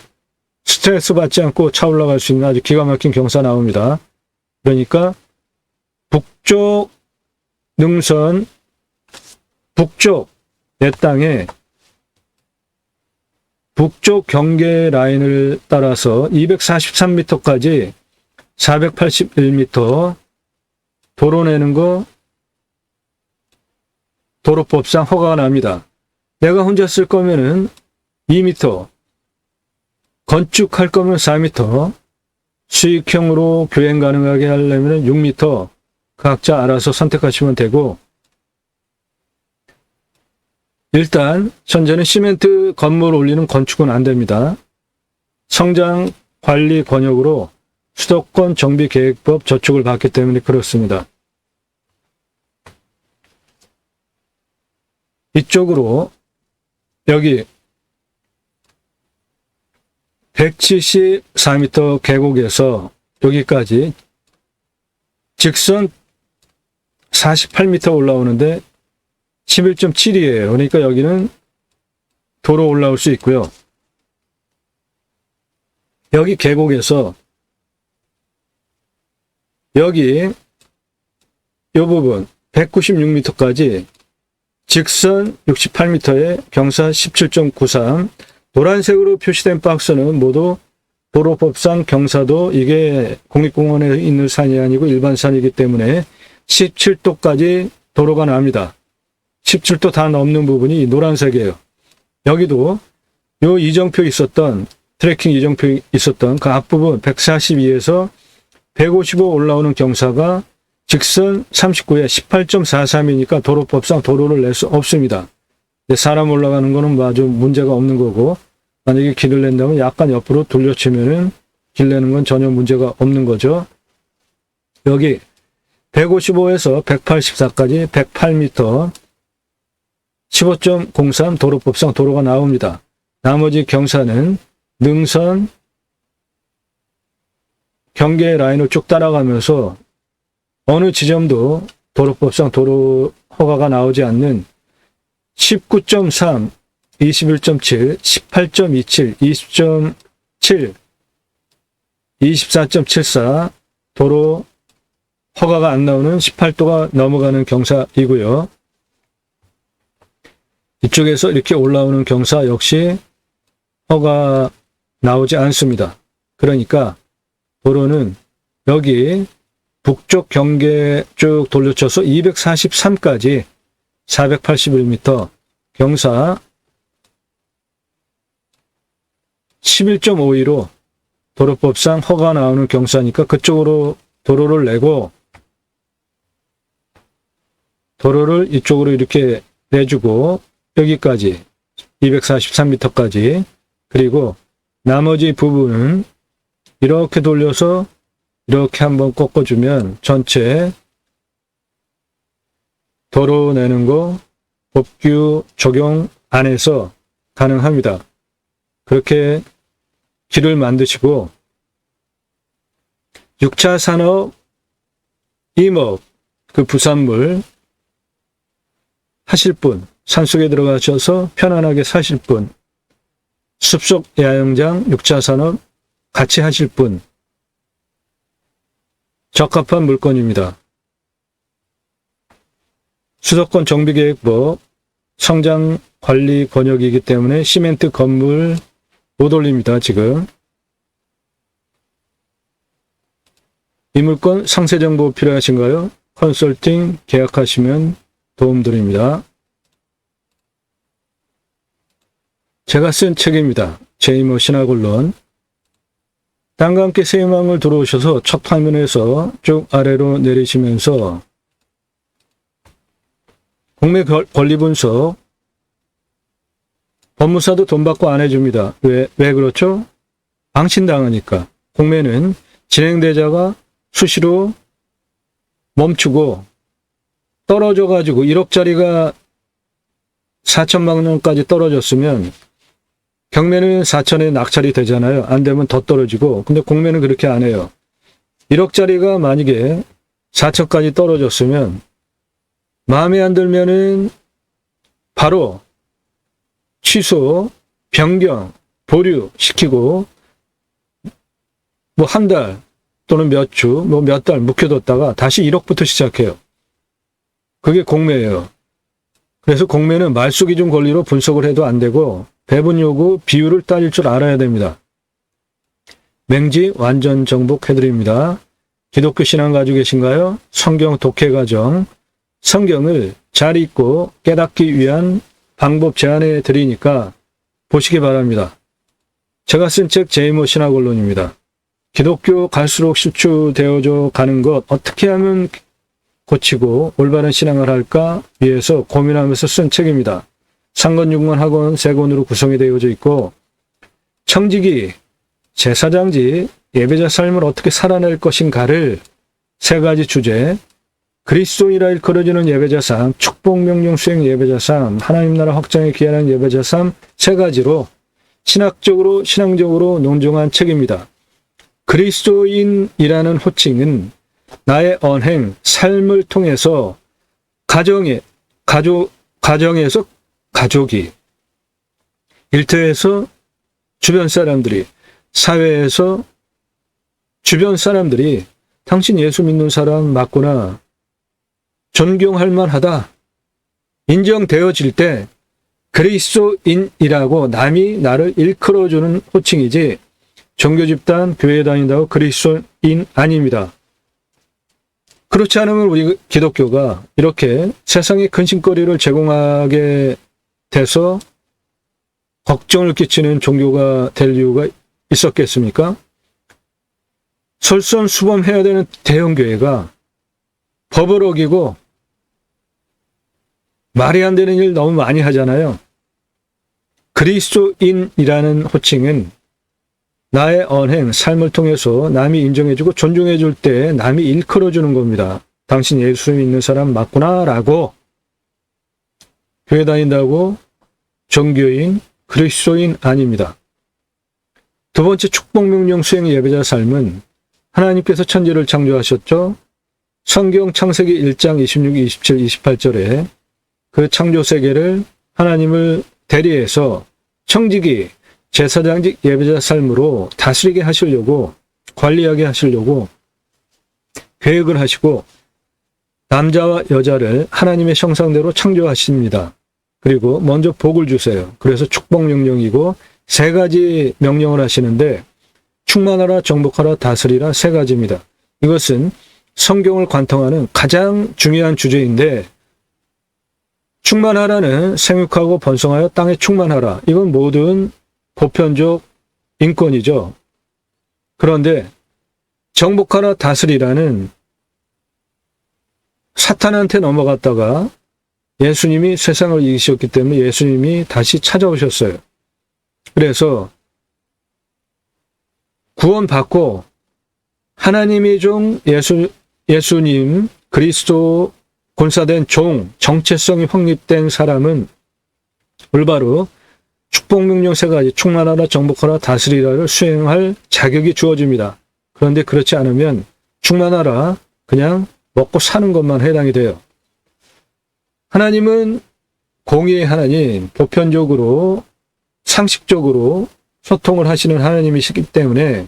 스트레스 받지 않고 차 올라갈 수 있는 아주 기가 막힌 경사 나옵니다. 그러니까 북쪽 능선 북쪽 내 땅에 북쪽 경계 라인을 따라서 243m까지 481m 도로 내는 거 도로법상 허가가 납니다. 내가 혼자 쓸 거면은 2m, 건축할 거면 4m, 수익형으로 교행 가능하게 하려면 6m 각자 알아서 선택하시면 되고 일단 현재는 시멘트 건물 올리는 건축은 안 됩니다. 성장 관리 권역으로 수도권 정비계획법 저축을 받기 때문에 그렇습니다. 이쪽으로 여기 174m 계곡에서 여기까지 직선 48m 올라오는데 11.7이에요. 그러니까 여기는 도로 올라올 수 있고요. 여기 계곡에서 여기 이 부분 196m까지 직선 68m에 경사 17.93 노란색으로 표시된 박스는 모두 도로법상 경사도 이게 국립공원에 있는 산이 아니고 일반 산이기 때문에 17도까지 도로가 납니다. 17도 다 넘는 부분이 노란색이에요. 여기도 요 이정표 있었던 트래킹 이정표 있었던 그 앞부분 142에서 155 올라오는 경사가 직선 39에 18.43이니까 도로법상 도로를 낼 수 없습니다. 사람 올라가는 거는 아주 문제가 없는 거고 만약에 길을 낸다면 약간 옆으로 돌려치면은 길 내는 건 전혀 문제가 없는 거죠. 여기 155에서 184까지 108m 15.03 도로법상 도로가 나옵니다. 나머지 경사는 능선 경계 라인을 쭉 따라가면서 어느 지점도 도로법상 도로 허가가 나오지 않는 19.3, 21.7, 18.27, 20.7, 24.74 도로 허가가 안 나오는 18도가 넘어가는 경사이고요. 이쪽에서 이렇게 올라오는 경사 역시 허가 나오지 않습니다. 그러니까 도로는 여기 북쪽 경계 쭉 돌려쳐서 243까지 481m 경사 11.52로 도로법상 허가 나오는 경사니까 그쪽으로 도로를 내고 도로를 이쪽으로 이렇게 내주고 여기까지 243m까지 그리고 나머지 부분은 이렇게 돌려서 이렇게 한번 꺾어주면 전체 도로 내는 거 법규 적용 안에서 가능합니다. 그렇게 길을 만드시고 6차 산업, 임업, 그 부산물 하실 분, 산속에 들어가셔서 편안하게 사실 분, 숲속 야영장, 6차 산업 같이 하실 분, 적합한 물건입니다. 수도권 정비계획법 성장관리 권역이기 때문에 시멘트 건물 못 올립니다. 지금 이 물건 상세정보 필요하신가요? 컨설팅 계약하시면 도움드립니다. 제가 쓴 책입니다. 제이모 신화곤론. 땅과 함께 세망을 들어오셔서 첫 화면에서 쭉 아래로 내리시면서 공매 권리 분석 법무사도 돈 받고 안 해줍니다. 왜 그렇죠? 방치당하니까. 공매는 진행대자가 수시로 멈추고 떨어져가지고 1억짜리가 4천만 원까지 떨어졌으면 경매는 4천에 낙찰이 되잖아요. 안 되면 더 떨어지고. 근데 공매는 그렇게 안 해요. 1억짜리가 만약에 4천까지 떨어졌으면 마음에 안 들면은 바로 취소, 변경, 보류 시키고 뭐 한 달 또는 몇 주, 뭐 몇 달 묵혀뒀다가 다시 1억부터 시작해요. 그게 공매예요. 그래서 공매는 말소기준 권리로 분석을 해도 안 되고 배분 요구 비율을 따질 줄 알아야 됩니다. 맹지 완전 정복해드립니다. 기독교 신앙 가지고 계신가요? 성경 독해 과정, 성경을 잘 읽고 깨닫기 위한 방법 제안해 드리니까 보시기 바랍니다. 제가 쓴 책 제이모 신화곤론입니다. 기독교 갈수록 수출되어져 가는 것 어떻게 하면 고치고 올바른 신앙을 할까 위해서 고민하면서 쓴 책입니다. 상권6권 학원 3권으로 구성이 되어져 있고 청지기, 제사장지, 예배자 삶을 어떻게 살아낼 것인가를 3가지 주제, 그리스도인이라 일컬어지는 예배자 삶, 축복명령 수행 예배자 삶, 하나님 나라 확장에 기하는 예배자 삶 3가지로 신학적으로 신앙적으로 논증한 책입니다. 그리스도인이라는 호칭은 나의 언행, 삶을 통해서 가정에서 가족이, 일터에서 주변 사람들이, 사회에서 주변 사람들이 당신 예수 믿는 사람 맞구나, 존경할 만하다, 인정되어질 때 그리스도인이라고 남이 나를 일컬어주는 호칭이지 종교집단, 교회 다닌다고 그리스도인 아닙니다. 그렇지 않으면 우리 기독교가 이렇게 세상에 근심거리를 제공하게 돼서 걱정을 끼치는 종교가 될 이유가 있었겠습니까? 솔선수범해야 되는 대형교회가 법을 어기고 말이 안 되는 일 너무 많이 하잖아요. 그리스도인이라는 호칭은 나의 언행, 삶을 통해서 남이 인정해주고 존중해줄 때 남이 일컬어주는 겁니다. 당신 예수 믿는 사람 맞구나라고 교회 다닌다고 종교인, 그리스도인 아닙니다. 두 번째 축복명령 수행 예배자 삶은 하나님께서 천지를 창조하셨죠. 성경 창세기 1장 26, 27, 28절에 그 창조 세계를 하나님을 대리해서 청지기, 제사장직 예배자 삶으로 다스리게 하시려고, 관리하게 하시려고 계획을 하시고 남자와 여자를 하나님의 형상대로 창조하십니다. 그리고 먼저 복을 주세요. 그래서 축복명령이고 세 가지 명령을 하시는데 충만하라, 정복하라, 다스리라 세 가지입니다. 이것은 성경을 관통하는 가장 중요한 주제인데 충만하라는 생육하고 번성하여 땅에 충만하라. 이건 모든 보편적 인권이죠. 그런데 정복하라, 다스리라는 사탄한테 넘어갔다가 예수님이 세상을 이기셨기 때문에 예수님이 다시 찾아오셨어요. 그래서 구원받고 하나님의 종 예수님 그리스도 본사된 종, 정체성이 확립된 사람은 올바로 축복명령 세 가지 충만하라, 정복하라, 다스리라를 수행할 자격이 주어집니다. 그런데 그렇지 않으면 충만하라 그냥 먹고 사는 것만 해당이 돼요. 하나님은 공의의 하나님, 보편적으로 상식적으로 소통을 하시는 하나님이시기 때문에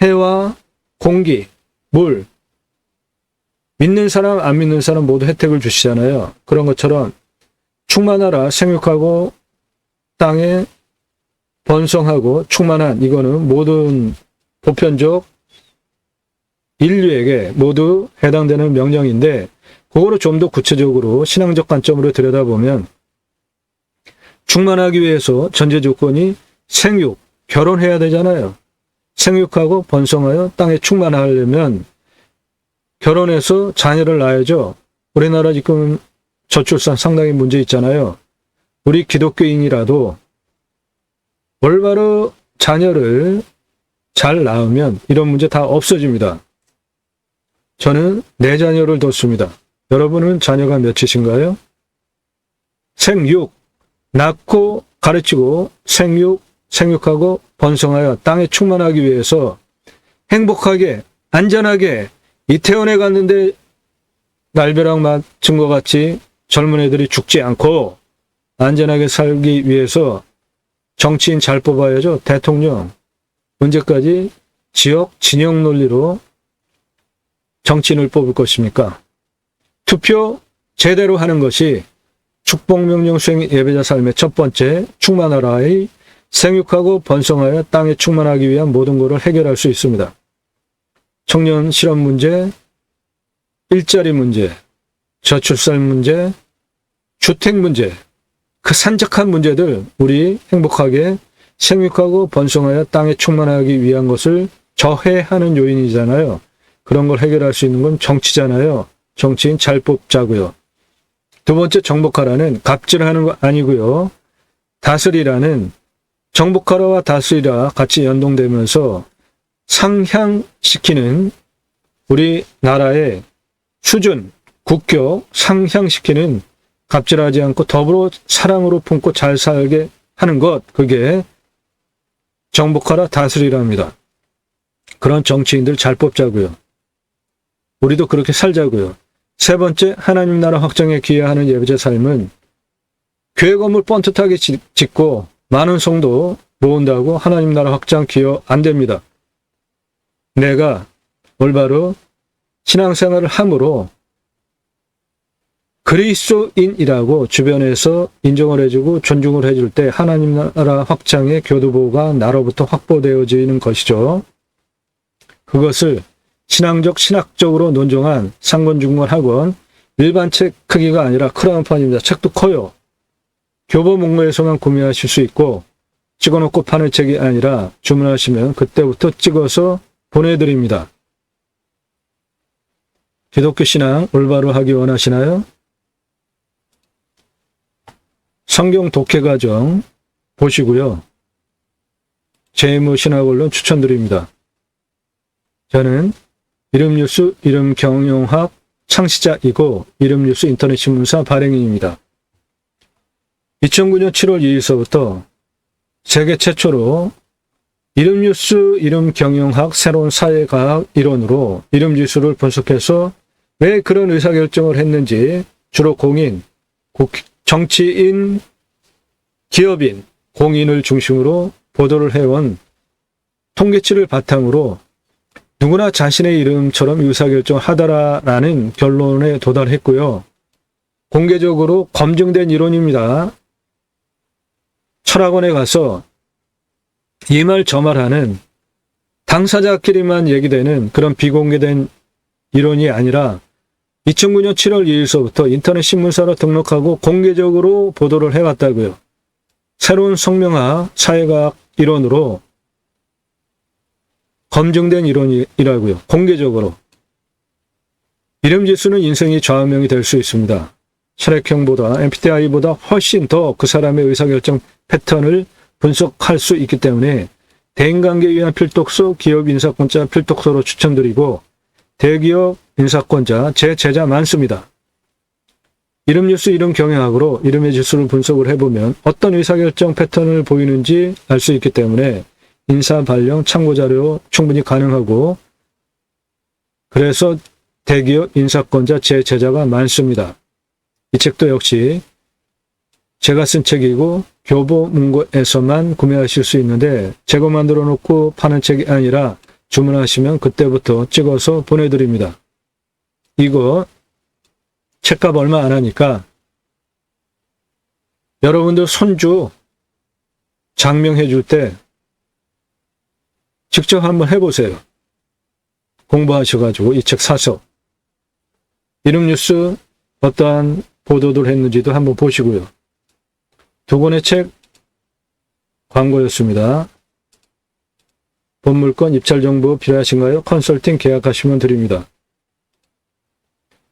해와 공기, 물, 믿는 사람, 안 믿는 사람 모두 혜택을 주시잖아요. 그런 것처럼 충만하라, 생육하고 땅에 번성하고 충만한 이거는 모든 보편적 인류에게 모두 해당되는 명령인데 그거를 좀 더 구체적으로 신앙적 관점으로 들여다보면 충만하기 위해서 전제 조건이 생육, 결혼해야 되잖아요. 생육하고 번성하여 땅에 충만하려면 결혼해서 자녀를 낳아야죠. 우리나라 지금 저출산 상당히 문제 있잖아요. 우리 기독교인이라도 올바로 자녀를 잘 낳으면 이런 문제 다 없어집니다. 저는 4자녀를 뒀습니다. 여러분은 자녀가 몇이신가요? 생육, 낳고 가르치고 생육하고 번성하여 땅에 충만하기 위해서 행복하게, 안전하게 이태원에 갔는데 날벼락 맞은 것 같이 젊은 애들이 죽지 않고 안전하게 살기 위해서 정치인 잘 뽑아야죠. 대통령. 언제까지 지역, 진영 논리로 정치인을 뽑을 것입니까? 투표 제대로 하는 것이 축복명령 수행 예배자 삶의 첫 번째 충만하라의 생육하고 번성하여 땅에 충만하기 위한 모든 것을 해결할 수 있습니다. 청년 실업 문제, 일자리 문제, 저출산 문제, 주택 문제, 그 산적한 문제들 우리 행복하게 생육하고 번성하여 땅에 충만하기 위한 것을 저해하는 요인이잖아요. 그런 걸 해결할 수 있는 건 정치잖아요. 정치인 잘 뽑자고요. 두 번째 정복하라는 갑질하는 거 아니고요. 다스리라는 정복하라와 다스리라 같이 연동되면서 상향시키는 우리나라의 수준, 국격 상향시키는 갑질하지 않고 더불어 사랑으로 품고 잘 살게 하는 것, 그게 정복하라 다스리라입니다. 그런 정치인들 잘 뽑자고요. 우리도 그렇게 살자고요. 세 번째, 하나님 나라 확장에 기여하는 예배자 삶은 교회 건물 뻔듯하게 짓고 많은 성도 모은다고 하나님 나라 확장 기여 안 됩니다. 내가 올바로 신앙생활을 함으로 그리스도인이라고 주변에서 인정을 해주고 존중을 해줄 때 하나님 나라 확장의 교두보가 나로부터 확보되어지는 것이죠. 그것을 신학적으로 논정한 상권중권학원 일반 책 크기가 아니라 크라운판입니다. 책도 커요. 교보문고에서만 구매하실 수 있고 찍어놓고 파는 책이 아니라 주문하시면 그때부터 찍어서 보내드립니다. 기독교 신앙 올바로 하기 원하시나요? 성경 독해 과정 보시고요. 재무신학원론 추천드립니다. 저는 이름뉴스, 이름경영학, 창시자이고 이름뉴스 인터넷 신문사 발행인입니다. 2009년 7월 2일서부터 세계 최초로 이름뉴스 이름경영학 새로운 사회과학 이론으로 이름지수를 분석해서 왜 그런 의사결정을 했는지 주로 공인, 정치인, 기업인, 공인을 중심으로 보도를 해온 통계치를 바탕으로 누구나 자신의 이름처럼 의사결정을 하더라라는 결론에 도달했고요. 공개적으로 검증된 이론입니다. 철학원에 가서 이 말 저 말하는 당사자끼리만 얘기되는 그런 비공개된 이론이 아니라 2009년 7월 2일서부터 인터넷 신문사로 등록하고 공개적으로 보도를 해왔다고요. 새로운 성명학, 사회과학 이론으로 검증된 이론이라고요. 공개적으로. 이름지수는 인생이 좌우명이 될 수 있습니다. 혈액형보다 MBTI보다 훨씬 더 그 사람의 의사결정 패턴을 분석할 수 있기 때문에 대인관계 위한 필독서, 기업 인사권자 필독서로 추천드리고 대기업 인사권자 제 제자 많습니다. 이름뉴스 이름경영학으로 이름의 지수를 분석을 해보면 어떤 의사결정 패턴을 보이는지 알 수 있기 때문에 인사 발령 참고자료 충분히 가능하고 그래서 대기업 인사권자 제 제자가 많습니다. 이 책도 역시 제가 쓴 책이고 교보문고에서만 구매하실 수 있는데 제가 만들어 놓고 파는 책이 아니라 주문하시면 그때부터 찍어서 보내드립니다. 이거 책값 얼마 안 하니까 여러분들 손주 장명해 줄 때 직접 한번 해보세요. 공부하셔가지고 이 책 사서 이름뉴스 어떠한 보도들 했는지도 한번 보시고요. 두 권의 책 광고였습니다. 본물건 입찰정보 필요하신가요? 컨설팅 계약하시면 드립니다.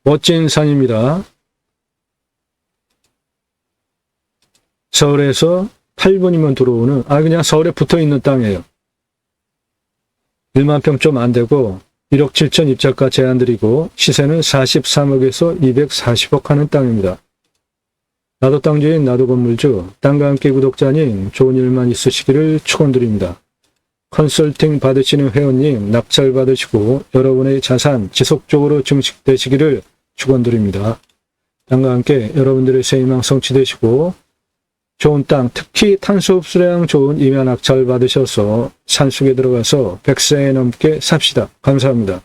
멋진 산입니다. 서울에서 8분이면 들어오는 그냥 서울에 붙어있는 땅이에요. 1만 평 좀 안 되고 1억 7천 입찰가 제한 드리고 시세는 43억에서 240억 하는 땅입니다. 나도 땅주인 나도 건물주 땅과 함께 구독자님 좋은 일만 있으시기를 축원드립니다. 컨설팅 받으시는 회원님 낙찰 받으시고 여러분의 자산 지속적으로 증식되시기를 축원드립니다. 땅과 함께 여러분들의 새 희망 성취되시고 좋은 땅 특히 탄소 흡수량 좋은 임야 낙찰 받으셔서 산속에 들어가서 100세 넘게 삽시다. 감사합니다.